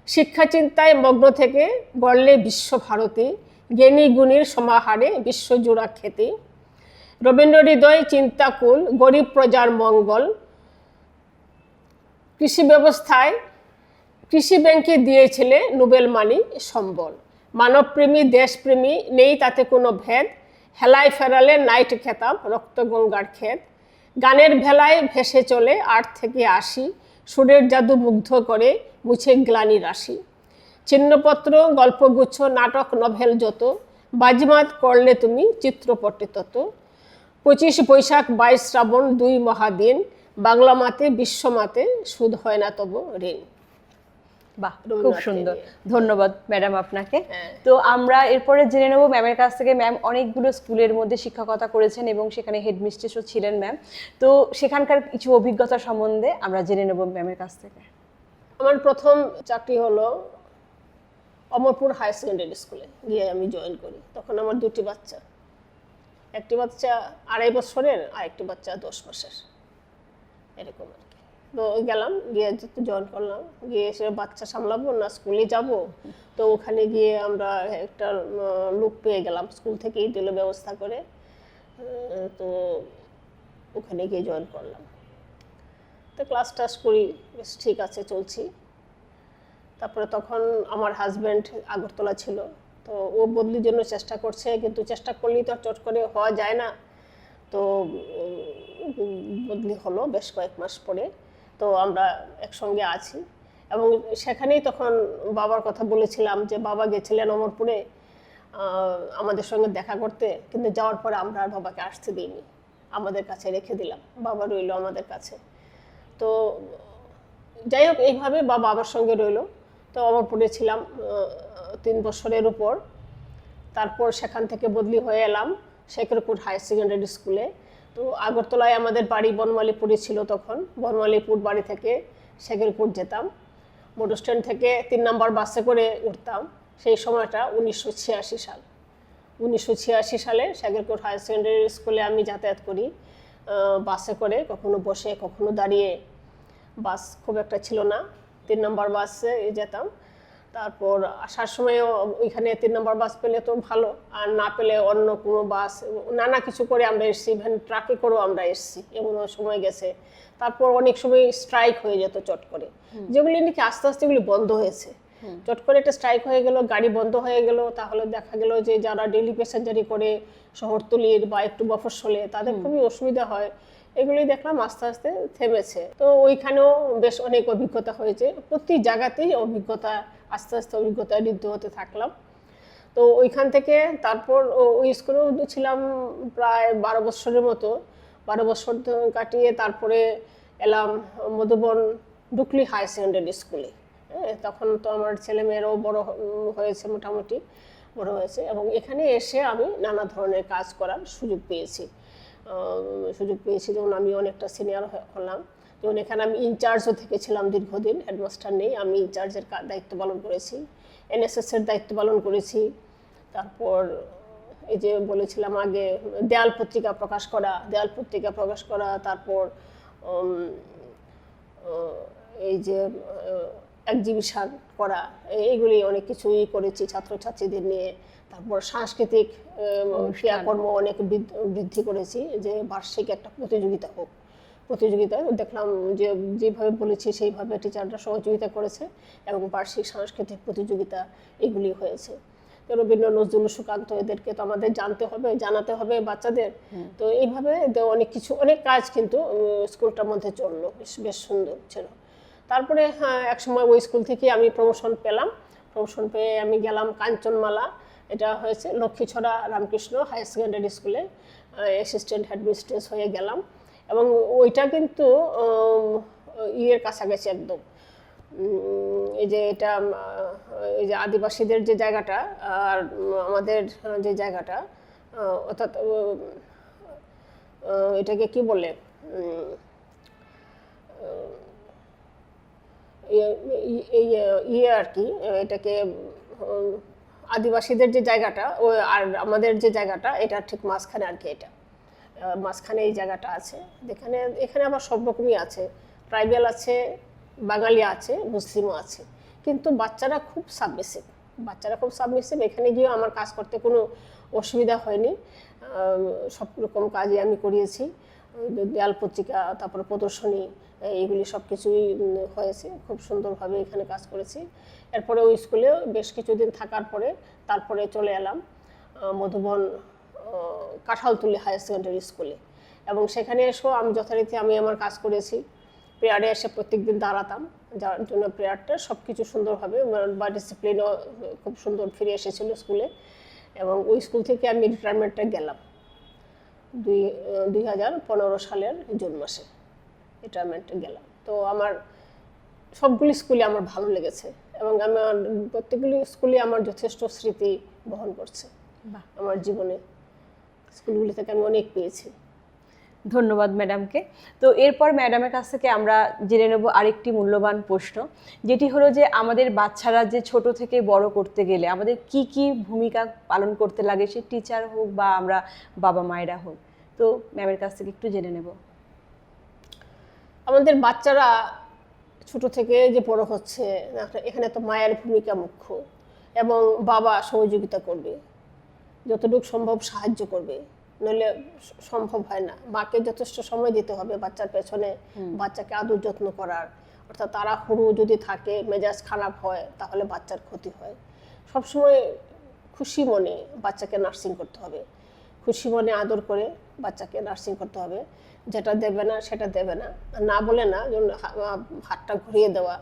শিক্ষা চিন্তায় মগ্ন থেকে গড়লে বিশ্বভারতী, জ্ঞানী গুণীর সমাহারে বিশ্বজোড়া খ্যাতি, রবীন্দ্র হৃদয় চিন্তাকুল গরিব প্রজার মঙ্গল, কৃষি ব্যবস্থায় কৃষি ব্যাংকে দিয়েছিলে নোবেল মানি সম্বল, মানবপ্রেমী দেশপ্রেমী নেই তাতে কোনো ভেদ, হেলায় ফেরালে নাইট খেতাব রক্ত গঙ্গার ক্ষেত, গানের ভেলায় ভেসে চলে 8 থেকে 80, সুরের জাদু মুগ্ধ করে মুছে গ্লানি রাশি, চিহ্নপত্র গল্পগুচ্ছ নাটক নভেল যত, বাজিমাত করলে তুমি চিত্রপটে তত, 25 বৈশাখ 22 শ্রাবণ 2 মহাদিন, বাংলা মাতে বিশ্ব মাতে সুদ হয় না তবু ঋণ। বাহ, খুব সুন্দর, ধন্যবাদ ম্যাডাম আপনাকে। তো আমরা এরপরে জেনে নেব ম্যামের কাছ থেকে। ম্যাম অনেকগুলো স্কুলের মধ্যে শিক্ষকতা করেছেন এবং সেখানে হেডমিস্ট্রেসও ছিলেন ম্যাম, তো সেখানকার কিছু অভিজ্ঞতা সম্বন্ধে আমরা জেনে নেব ম্যামের কাছ থেকে। আমার প্রথম চাকরি হলো অমরপুর হাই সেকেন্ডারি স্কুলে গিয়ে আমি জয়েন করি। তখন আমার 2টি বাচ্চা, একটি বাচ্চা 2.5 বছরের আর একটি বাচ্চা 10 মাসের, এরকম আর কি। তো গেলাম, গিয়ে জয়েন করলাম, গিয়ে এসে বাচ্চা সামলাবো না স্কুলে যাব, তো ওখানে গিয়ে আমরা একটা লোক পেয়ে গেলাম, স্কুল থেকেই দিল ব্যবস্থা করে, তো ওখানে গিয়ে জয়েন করলাম। তো ক্লাস টাস করি, বেশ ঠিক আছে, চলছি। তারপরে তখন আমার হাজব্যান্ড আগরতলা ছিল, তো ও বদলির জন্য চেষ্টা করছে, কিন্তু চেষ্টা করলেই তো চট করে হওয়া যায় না, তো বদলি হলো বেশ কয়েক মাস পরে। তো আমরা একসঙ্গে আছি এবং সেখানেই তখন বাবার কথা বলেছিলাম যে বাবা গেছিলেন অমরপুরে আমাদের সঙ্গে দেখা করতে, কিন্তু যাওয়ার পরে আমরা আর বাবাকে আসতে দিইনি, আমাদের কাছে রেখে দিলাম, বাবা রইল আমাদের কাছে। তো যাই হোক, এইভাবে বাবা আমার সঙ্গে রইল। তো অমরপুরে ছিলাম 3 বছরের উপর। তারপর সেখান থেকে বদলি হয়ে এলাম শেখরপুর হাই সেকেন্ডারি স্কুলে। তো আগরতলায় আমাদের বাড়ি বনমালীপুরে ছিল, তখন বনমালীপুর বাড়ি থেকে শেখরপুর যেতাম, মোটর স্ট্যান্ড থেকে 3 নম্বর বাসে করে উঠতাম। সেই সময়টা 1986 সাল। 1986 সালে শেখরপুর হাই সেকেন্ডারি স্কুলে আমি যাতায়াত করি বাসে করে, কখনো বসে কখনো দাঁড়িয়ে, বাস খুব একটা ছিল না, 3 নম্বর বাসে যেতাম। তারপর আসার সময়ও ওইখানে 3 নম্বর বাস পেলে তো ভালো, আর না পেলে অন্য কোনো বাস, নানা কিছু করে আমরা এসেছি, ইভেন ট্রাকে করেও আমরা এসেছি, এমনও সময় গেছে। তারপর অনেক সময় স্ট্রাইক হয়ে যেত চট করে, যেগুলি নাকি আস্তে আস্তে এগুলি বন্ধ হয়েছে। চট করে একটা স্ট্রাইক হয়ে গেল, গাড়ি বন্ধ হয়ে গেল, তাহলে দেখা গেল যে যারা ডেইলি প্যাসেঞ্জারি করে শহরতলির বা একটু মফস্বলে, তাদের খুবই অসুবিধা হয়। এগুলি দেখলাম আস্তে আস্তে থেমেছে। তো ওইখানেও বেশ অনেক অভিজ্ঞতা হয়েছে, প্রতি জায়গাতেই অভিজ্ঞতা, আস্তে আস্তে অভিজ্ঞতায় ঋদ্ধ হতে থাকলাম। তো ওইখান থেকে তারপর ওই স্কুলেও ছিলাম প্রায় 12 বছরের মতো। 12 বছর কাটিয়ে তারপরে এলাম মধুবন ডুকলি হাই সেকেন্ডারি স্কুলে। তখন তো আমার ছেলে মেয়েরাও বড় হয়েছে, মোটামুটি বড় হয়েছে, এবং এখানে এসে আমি নানা ধরনের কাজ করার সুযোগ পেয়েছি। যেমন আমি অনেকটা সিনিয়র হলাম, যেমন এখানে আমি ইনচার্জও থেকেছিলাম দীর্ঘদিন, হেডমাস্টার নেই, আমি ইনচার্জের দায়িত্ব পালন করেছি, এনএসএসের দায়িত্ব পালন করেছি। তারপর এই যে বলেছিলাম আগে, দেয়াল পত্রিকা প্রকাশ করা, তারপর এই যে এক্সিবিশন করা, এইগুলি অনেক কিছুই করেছি ছাত্রছাত্রীদের নিয়ে। তারপর সাংস্কৃতিক ক্রিয়াকর্ম অনেক বৃদ্ধি করেছি, যে বার্ষিক একটা প্রতিযোগিতা হোক। প্রতিযোগিতায় দেখলাম যে যেভাবে বলেছি সেইভাবে টিচাররা সহযোগিতা করেছে এবং বার্ষিক সাংস্কৃতিক প্রতিযোগিতা এগুলি হয়েছে। তো রবীন্দ্র নজরুল সুকান্ত এদেরকে তো আমাদের জানতে হবে, জানাতে হবে বাচ্চাদের। তো এইভাবে অনেক কিছু, অনেক কাজ কিন্তু স্কুলটার মধ্যে চললো, বেশ সুন্দর ছিল। তারপরে একসময় ওই স্কুল থেকে আমি প্রমোশন পেলাম। প্রমোশন পেয়ে আমি গেলাম কাঞ্চনমালা, এটা হয়েছে লক্ষ্মীছড়া রামকৃষ্ণ হাই সেকেন্ডারি স্কুলে অ্যাসিস্ট্যান্ট হেডমিস্ট্রেস হয়ে গেলাম। এবং ওইটা কিন্তু ইয়ের কাছাকাছি একদম, এই যে এটা এই যে আদিবাসীদের যে জায়গাটা আর আমাদের যে জায়গাটা, অর্থাৎ এটাকে কি বলে, ইয়ে আর কি, এটাকে আদিবাসীদের যে জায়গাটা আর আমাদের যে জায়গাটা, এটা ঠিক মাঝখানে আর কি। এটা মাঝখানে এই জায়গাটা আছে, এখানে আবার সব রকমই আছে, ট্রাইবাল আছে, বাঙালি আছে, মুসলিমও আছে। কিন্তু বাচ্চারা খুব সাবমিসিভ। এখানে গিয়ে আমার কাজ করতে কোনো অসুবিধা হয়নি, সব রকম কাজই আমি করিয়েছি। দেয়াল পত্রিকা, তারপরে প্রদর্শনী, এইগুলি সব কিছুই হয়েছে, খুব সুন্দরভাবে এখানে কাজ করেছি। এরপরে ওই স্কুলে বেশ কিছুদিন থাকার পরে তারপরে চলে এলাম মধুবন কাঁঠালতলী হায়ার সেকেন্ডারি স্কুলে। এবং সেখানে এসেও আমি যথারীতি আমার কাজ করেছি। প্রেয়ারে এসে প্রত্যেকদিন দাঁড়াতাম, যার জন্য প্রেয়ারটা সব কিছু সুন্দরভাবে বা ডিসিপ্লিনও খুব সুন্দর ফিরে এসেছিল স্কুলে। এবং ওই স্কুল থেকে আমি রিটায়ারমেন্টে গেলাম 2015 সালের জুন মাসে রিটায়ারমেন্টে গেলাম। তো আমার সবগুলি স্কুলে আমার ভালো লেগেছে এবং আমার প্রত্যেকগুলি স্কুলে আমার যথেষ্ট স্মৃতি বহন করছে আমার জীবনে। স্কুলগুলি থেকে আমি অনেক পেয়েছি। ধন্যবাদ ম্যাডামকে। তো এরপর ম্যাডামের কাছ থেকে আমরা জেনে নেব আরেকটি মূল্যবান প্রশ্ন, যেটি হলো যে আমাদের বাচ্চারা যে ছোট থেকে বড় করতে গেলে আমাদের কি কি ভূমিকা পালন করতে লাগে, সে টিচার হোক বা আমরা বাবা মায়েরা হোক। তো ম্যামের কাছ থেকে একটু জেনে নেব। আমাদের বাচ্চারা ছোট থেকে যে বড় হচ্ছে, এখানে তো মায়ের ভূমিকা মুখ্য, এবং বাবা সহযোগিতা করবে, যতটুকু সম্ভব সাহায্য করবে, নইলে সম্ভব হয় না। মাকে যথেষ্ট সময় দিতে হবে বাচ্চার পেছনে, বাচ্চাকে আদর যত্ন করার। অর্থাৎ তাড়াহুড়ো যদি থাকে, মেজাজ খারাপ হয়, তাহলে বাচ্চার ক্ষতি হয়। সবসময় খুশি মনে বাচ্চাকে নার্সিং করতে হবে, খুশি মনে আদর করে বাচ্চাকে নার্সিং করতে হবে। যেটা দেবে না সেটা দেবে না, না বলে না, যেমন হাতটা ঘুরিয়ে দেওয়া,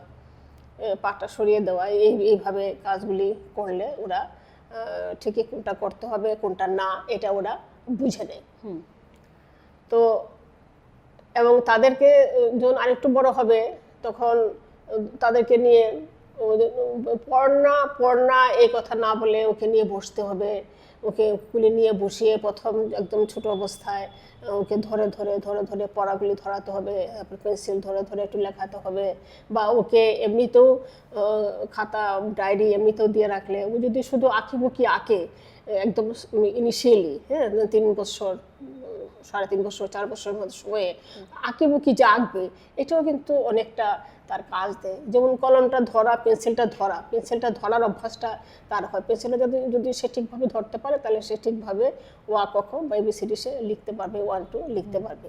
পাটা সরিয়ে দেওয়া, এইভাবে কাজগুলি করলে ওরা ঠিকই কোনটা করতে হবে কোনটা না এটা ওরা বুঝে নেয়। তো এবং তাদেরকে যখন আরেকটু বড় হবে তখন তাদেরকে নিয়ে পড়না এই কথা না বলে ওকে নিয়ে বসতে হবে, ওকে কুলে নিয়ে বসিয়ে প্রথম একদম ছোট অবস্থায় ওকে ধরে ধরে ধরে ধরে পড়াগুলি ধরাতে হবে, পেন্সিল ধরে ধরে একটু লেখাতে হবে। বা ওকে এমনিতেও খাতা ডায়েরি এমনিতেও দিয়ে রাখলে ও যদি শুধু আঁকিবুকি আঁকে একদম ইনিশিয়ালি, 3 বছর 3.5 বছর 4 বছরের মধ্যে সময়ে আঁকিবুকি যে আঁকবে, এটাও কিন্তু অনেকটা তার কাজ দেয়। যেমন কলমটা ধরা, পেন্সিলটা ধরার অভ্যাসটা তার হয়। পেন্সিলটা যদি সে ঠিকভাবে ধরতে পারে তাহলে সে ঠিকভাবে ওয়া ক খ বা ABCD সে লিখতে পারবে, 1 2 লিখতে পারবে।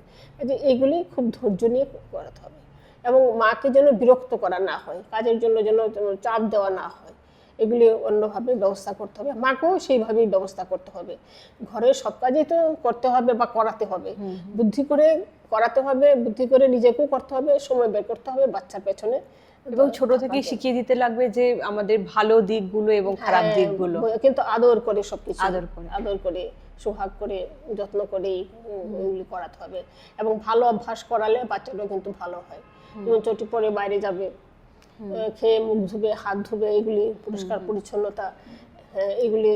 যে এইগুলি খুব ধৈর্য নিয়ে করাতে হবে এবং মাকে যেন বিরক্ত করা না হয়, কাজের জন্য যেন চাপ দেওয়া না হয়, এগুলি অন্যভাবে ব্যবস্থা করতে হবে। মাকেও সেইভাবেই ব্যবস্থা করতে হবে। ঘরের সব কাজই তো করতে হবে বা করাতে হবে, বুদ্ধি করে করাতে হবে, বুদ্ধি করে নিজেকেও করতে হবে, সময় বের করতে হবে বাচ্চার পেছনে। এবং ছোট থেকে শিখিয়ে দিতে লাগবে যে আমাদের ভালো দিকগুলো এবং খারাপ দিকগুলো, কিন্তু আদর করে সবকিছু আদর করে সোহাগ করে যত্ন করে এগুলি করাতে হবে। এবং ভালো অভ্যাস করালে বাচ্চাটাও কিন্তু ভালো হয়। যেমন চটি পরে বাইরে যাবে, খেয়ে মুখ ধুবে, হাত ধুবে, এগুলি পরিষ্কার পরিচ্ছন্নতা, এগুলি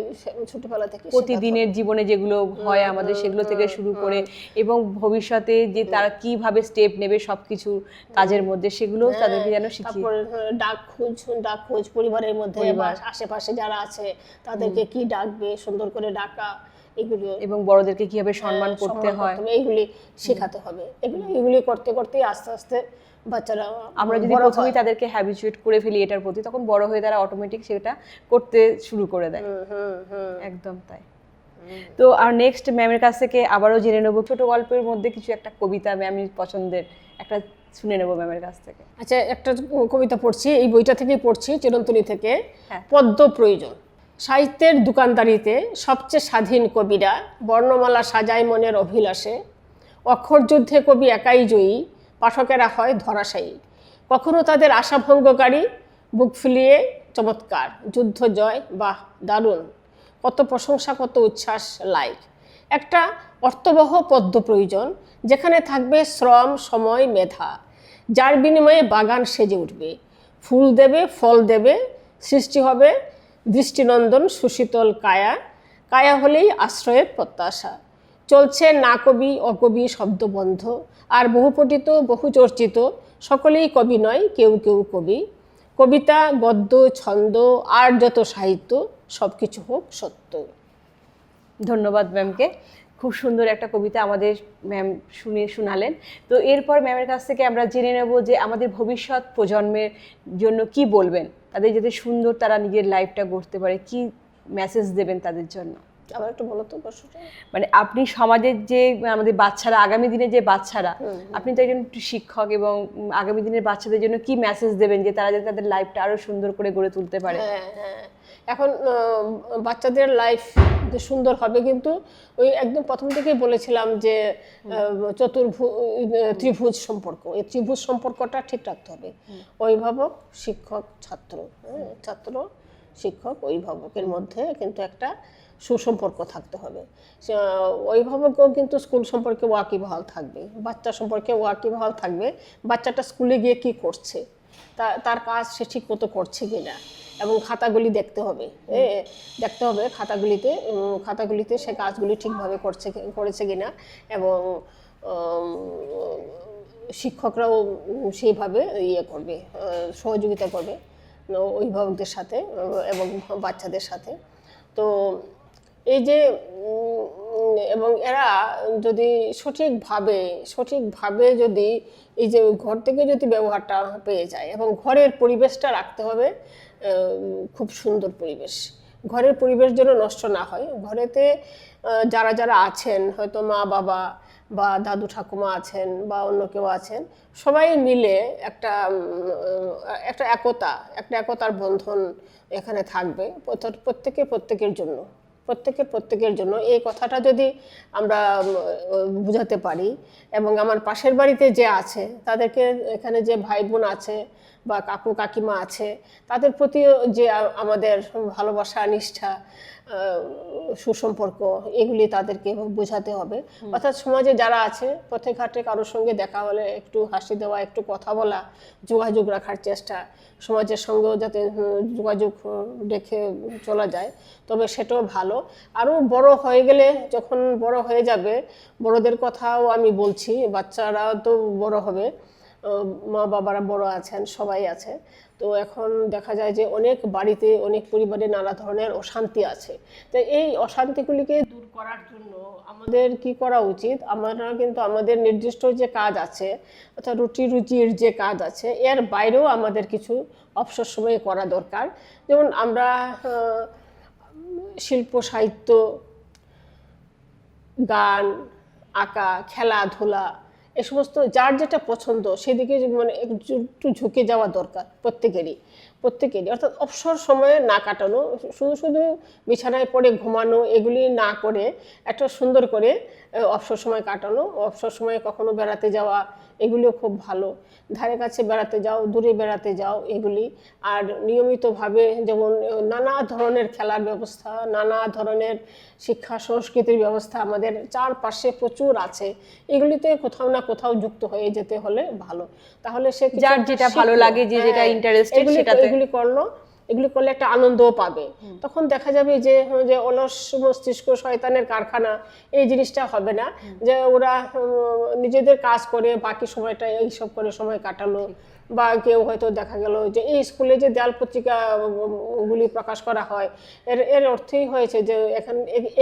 ছোটবেলা থেকে প্রতিদিনের জীবনে যেগুলো হয় আমাদের সেগুলো থেকে শুরু করে এবং ভবিষ্যতে যে তারা কিভাবে স্টেপ নেবে সবকিছু কাজের মধ্যে, সেগুলো তাদেরকে যেন শিখিয়ে। তারপর ডাক খোঁজ পরিবারের মধ্যে বা আশেপাশে যারা আছে তাদেরকে কি ডাকবে, সুন্দর করে ডাকা, এগুলো, এবং বড়দেরকে কিভাবে সম্মান করতে হয় এইগুলি শেখাতে হবে। এগুলি করতে করতে আস্তে আস্তে বাচ্চারা আমরা যদি বড় প্রথমেই হয়। তাদেরকে হ্যাবিচুয়েট করে ফেলি এটার প্রতি, তখন বড় হয়ে তারা অটোমেটিক সেটা করতে শুরু করে দেয়। একদম তাই। তো আর নেক্সট ম্যামের কাছ থেকে আবারও জেনে নেবো ছোট গল্পের মধ্যে কিছু একটা কবিতা ম্যামের পছন্দের একটা শুনে নেবো ম্যামের কাছ থেকে। আচ্ছা, একটা কবিতা পড়ছি, এই বইটা থেকেই পড়ছি, চিরন্তনী থেকে। হ্যাঁ। পদ্ম প্রয়োজন। সাহিত্যের দোকানদারিতে সবচেয়ে স্বাধীন কবিরা বর্ণমালা সাজায় মনের অভিলাষে। অক্ষর যুদ্ধে কবি একাই জয়ী, পাঠকেরা হয় ধরাশায়ী। কখনো তাদের আশাভঙ্গকারী, বুক ফুলিয়ে চমৎকার। যুদ্ধ জয়, বাহ দারুণ, কত প্রশংসা, কত উচ্ছ্বাস, লাইক। একটা অর্থবহ পদ্য প্রয়োজন, যেখানে থাকবে শ্রম, সময়, মেধা, যার বিনিময়ে বাগান সেজে উঠবে, ফুল দেবে, ফল দেবে, সৃষ্টি হবে দৃষ্টিনন্দন সুশীতল কায়া। কায়া হলেই আশ্রয়ের প্রত্যাশা। চলছে না কবি অকবি শব্দবন্ধ, আর বহুপঠিত বহুচর্চিত, সকলেই কবি নয়, কেউ কেউ কবি। কবিতা, গদ্য, ছন্দ আর যত সাহিত্য, সব কিছু হোক সত্য। ধন্যবাদ ম্যামকে, খুব সুন্দর একটা কবিতা আমাদের ম্যাম শোনালেন। তো এরপর ম্যামের কাছ থেকে আমরা জেনে নেব যে আমাদের ভবিষ্যৎ প্রজন্মের জন্য কি বলবেন, তাদের যাতে সুন্দর তারা নিজের লাইফটা গড়তে পারে, কি মেসেজ দেবেন তাদের জন্য। আবার একটু বলো তো প্রশ্নটা। মানে আপনি সমাজের যে আমাদের বাচ্চারা, আগামী দিনে যে বাচ্চারা, আপনি তো একজন শিক্ষক, এবং আগামী দিনের বাচ্চাদের জন্য কি মেসেজ দেবেন যে তারা যাতে তাদের লাইফটা আরো সুন্দর করে গড়ে তুলতে পারে? হ্যাঁ, এখন বাচ্চাদের লাইফ যে সুন্দর হবে, কিন্তু ওই একদম প্রথম থেকেই বলেছিলাম যে ত্রিভুজ সম্পর্ক, এই ত্রিভুজ সম্পর্কটা ঠিক রাখতে হবে। অভিভাবক, শিক্ষক, ছাত্র, ছাত্র, শিক্ষক, অভিভাবকের মধ্যে কিন্তু একটা সুসম্পর্ক থাকতে হবে। অভিভাবকও কিন্তু স্কুল সম্পর্কে ওয়াকিবহাল থাকবে, বাচ্চা সম্পর্কে ওয়াকিবহাল থাকবে। বাচ্চাটা স্কুলে গিয়ে কি করছে, তার কাজ সে ঠিক মতো করছে কিনা, এবং খাতাগুলি দেখতে হবে। খাতাগুলিতে সে কাজগুলি ঠিকভাবে করেছে কিনা, এবং শিক্ষকরাও সেইভাবে করবে, সহযোগিতা করবে অভিভাবকদের সাথে এবং বাচ্চাদের সাথে। তো এই যে এবং এরা যদি সঠিকভাবে যদি এই যে ঘর থেকে যদি ব্যবহারটা পেয়ে যায়, এবং ঘরের পরিবেশটা রাখতে হবে খুব সুন্দর পরিবেশ, ঘরের পরিবেশ যেন নষ্ট না হয়। ঘরেতে যারা আছেন, হয়তো মা বাবা বা দাদু ঠাকুমা আছেন বা অন্য কেউ আছেন, সবাই মিলে একটা একতার বন্ধন এখানে থাকবে প্রত্যেকের জন্য। এই কথাটা যদি আমরা বুঝাতে পারি, এবং আমার পাশের বাড়িতে যে আছে তাদেরকে, এখানে যে ভাই বোন আছে বা কাকু কাকিমা আছে, তাদের প্রতি যে আমাদের ভালোবাসা, নিষ্ঠা, সুসম্পর্ক, এগুলি তাদেরকে বোঝাতে হবে। অর্থাৎ সমাজে যারা আছে, পথে ঘাটে কারোর সঙ্গে দেখা হলে একটু হাসি দেওয়া, একটু কথা বলা, যোগাযোগ রাখার চেষ্টা, সমাজের সঙ্গেও যাতে যোগাযোগ রেখে চলা যায়, তবে সেটাও ভালো। আরও বড় হয়ে গেলে, যখন বড় হয়ে যাবে, বড়দের কথাও আমি বলছি, বাচ্চারা তো বড় হবে, মা বাবারা বড় আছেন, সবাই আছে। তো এখন দেখা যায় যে অনেক বাড়িতে, অনেক পরিবারে নানা ধরনের অশান্তি আছে। তো এই অশান্তিগুলিকে দূর করার জন্য আমাদের কি করা উচিত? আমরা কিন্তু আমাদের নির্দিষ্ট যে কাজ আছে, অর্থাৎ রুচির যে কাজ আছে, এর বাইরেও আমাদের কিছু অবসর সময়ে করা দরকার। যেমন আমরা শিল্প, সাহিত্য, গান, আঁকা, খেলাধুলা, এ সমস্ত যার যেটা পছন্দ সেদিকে মানে একটু ঝুঁকে যাওয়া দরকার প্রত্যেকেরই। অর্থাৎ অবসর সময়ে না কাটানো, শুধু বিছানায় পড়ে ঘুমানো, এগুলি না করে একটা সুন্দর করে অবসর সময় কাটানো। অবসর সময়ে কখনো বেড়াতে যাওয়া, এগুলিও খুব ভালো। ধারে কাছে বেড়াতে যাও, দূরে বেড়াতে যাও, এগুলি। আর নিয়মিতভাবে যেমন নানা ধরনের খেলার ব্যবস্থা, নানা ধরনের শিক্ষা সংস্কৃতির ব্যবস্থা আমাদের চারপাশে প্রচুর আছে, এগুলিতে কোথাও না কোথাও যুক্ত হয়ে যেতে হলে ভালো। তাহলে সে যার যেটা ভালো লাগে, যে যেটা ইন্টারেস্টেড, সেটাতে এগুলি করলে একটা আনন্দও পাবে। তখন দেখা যাবে যে অলস মস্তিষ্ক শয়তানের কারখানা, এই জিনিসটা হবে না, যে ওরা নিজেদের কাজ করে বাকি সময়টা এইসব করে সময় কাটালো। বা কেউ হয়তো দেখা গেল যে এই স্কুলে যে দেয়াল পত্রিকাগুলি প্রকাশ করা হয়, এর অর্থই হয়েছে যে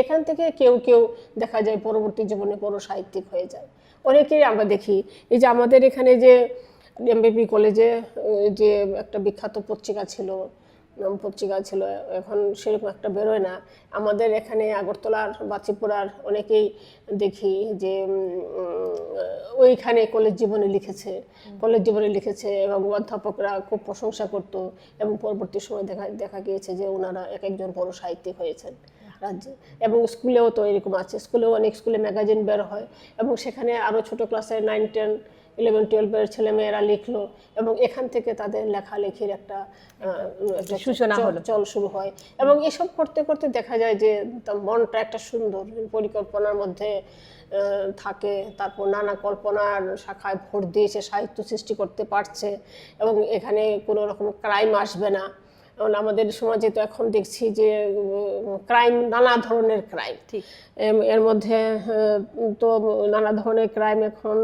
এখান থেকে কেউ দেখা যায় পরবর্তী জীবনে বড় সাহিত্যিক হয়ে যায়। অনেকেই আমরা দেখি, এই যে আমাদের এখানে যে এমবিপি কলেজে যে একটা বিখ্যাত পত্রিকা ছিল, এখন সেরকম একটা বেরোয় না। আমাদের এখানে আগরতলার বাচিপুরার অনেকেই দেখি যে ওইখানে কলেজ জীবনে লিখেছে এবং অধ্যাপকরা খুব প্রশংসা করতো, এবং পরবর্তী সময় দেখা গিয়েছে যে ওনারা একজন বড় সাহিত্যিক হয়েছেন রাজ্যে। এবং স্কুলেও তো এরকম আছে, অনেক স্কুলে ম্যাগাজিন বের হয়, এবং সেখানে আরও ছোট ক্লাসে 9, 10, 11, 12 ছেলেমেয়েরা লিখলো, এবং এখান থেকে তাদের লেখালেখির একটা সূচনা হলো, চল শুরু হয়। এবং এসব করতে করতে দেখা যায় যে তার মনটা একটা সুন্দর পরিকল্পনার মধ্যে থাকে, তারপর নানা কল্পনার শাখায় ভোট দিয়ে সে সাহিত্য সৃষ্টি করতে পারছে, এবং এখানে কোনো রকম ক্রাইম আসবে না। কারণ আমাদের সমাজে তো এখন দেখছি যে ক্রাইম, নানা ধরনের ক্রাইম, এর মধ্যে তো নানা ধরনের ক্রাইম এখন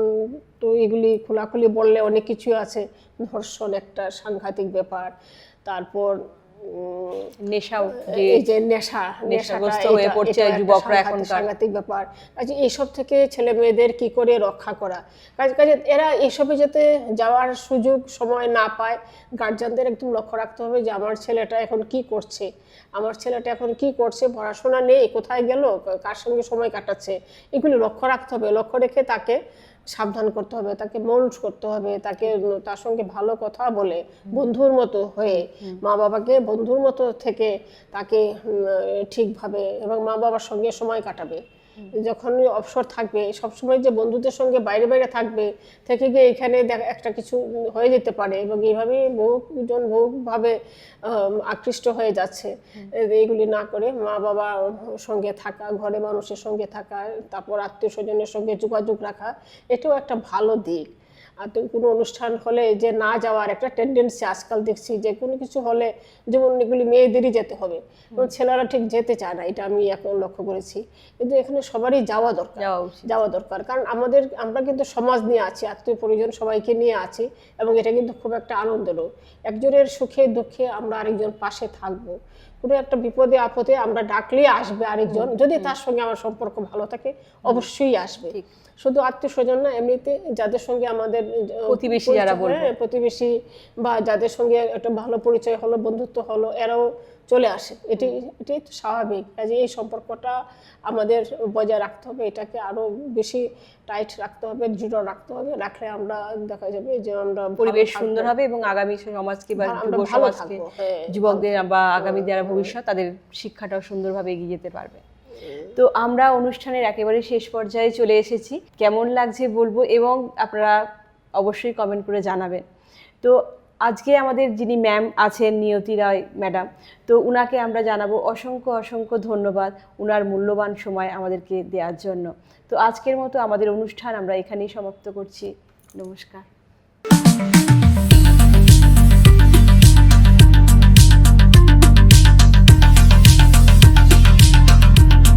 তো এগুলি খোলাখুলি বললে অনেক কিছু আছে। ধর্ষণ একটা সাংঘাতিক ব্যাপার, তারপর নেশাগ্রস্ত হয়ে পড়ছে যুবকরা এখন, সাংঘাতিক ব্যাপার। কাজে এইসব থেকে ছেলে মেয়েদের কি করে রক্ষা করা, কাজে এরা এইসবে যাতে যাওয়ার সুযোগ সময় না পায়, গার্জিয়ানদের একদম লক্ষ্য রাখতে হবে যে আমার ছেলেটা এখন কি করছে, পড়াশোনা নেই, কোথায় গেল, কার সঙ্গে সময় কাটাচ্ছে, এগুলি লক্ষ্য রাখতে হবে। লক্ষ্য রেখে তাকে সাবধান করতে হবে, তাকে মোল্ড করতে হবে, তার সঙ্গে ভালো কথা বলে বন্ধুর মতো হয়ে, মা বাবাকে বন্ধুর মতো থেকে তাকে ঠিকভাবে, এবং মা বাবার সঙ্গে সময় কাটাবে। যখন অবসর থাকবে সবসময় যে বন্ধুদের সঙ্গে বাইরে থাকবে, থেকে গিয়ে এখানে একটা কিছু হয়ে যেতে পারে, এবং এইভাবেই বহুভাবে আকৃষ্ট হয়ে যাচ্ছে। এইগুলি না করে মা বাবার সঙ্গে থাকা, ঘরে মানুষের সঙ্গে থাকা, তারপর আত্মীয় স্বজনের সঙ্গে যোগাযোগ রাখা, এটাও একটা ভালো দিক। আর কোনো অনুষ্ঠান হলে যে না যাওয়ার একটা টেন্ডেন্সি আজকাল দেখছি, যে কোনো কিছু হলে যেমন এগুলি মেয়েদেরই যেতে হবে, ছেলেরা ঠিক যেতে চায় না, এটা আমি এখন লক্ষ্য করেছি। কিন্তু এখানে সবারই যাওয়া দরকার, কারণ আমরা কিন্তু সমাজ নিয়ে আছি, আত্মীয় পরিজন সবাইকে নিয়ে আছি, এবং এটা কিন্তু খুব একটা আনন্দেরও। একজনের সুখে দুঃখে আমরা আরেকজন পাশে থাকবো, কোনো একটা বিপদে আপদে আমরা ডাকলেই আসবে আরেকজন, যদি তার সঙ্গে আমার সম্পর্ক ভালো থাকে অবশ্যই আসবে। শুধু আত্মীয় স্বজন না, এমনিতে যাদের সঙ্গে আমাদের প্রতিবেশী বা যাদের সঙ্গে একটা ভালো পরিচয় হলো, বন্ধুত্ব হলো, এরাও চলে আসে। এটাই তো স্বাভাবিক। কাজে এই সম্পর্কটা আমাদের বজায় রাখতে হবে, এটাকে আরো বেশি টাইট রাখতে হবে, দৃঢ় রাখতে হবে। রাখলে আমরা দেখা যাবে যে আমরা পরিবেশ সুন্দর হবে, এবং আগামী সমাজকে বা যুব সমাজকে, যুবকদের বা আগামী যারা ভবিষ্যৎ, তাদের শিক্ষাটাও সুন্দরভাবে এগিয়ে যেতে পারবে। তো আমরা অনুষ্ঠানের একেবারে শেষ পর্যায়ে চলে এসেছি। কেমন লাগছে বলবো, এবং আপনারা অবশ্যই কমেন্ট করে জানাবেন। তো আজকে আমাদের যিনি ম্যাম আছেন, নিয়তি রায় ম্যাডাম, তো উনাকে আমরা জানাবো অসংখ্য ধন্যবাদ উনার মূল্যবান সময় আমাদেরকে দেওয়ার জন্য। তো আজকের মতো আমাদের অনুষ্ঠান আমরা এখানেই সমাপ্ত করছি। নমস্কার।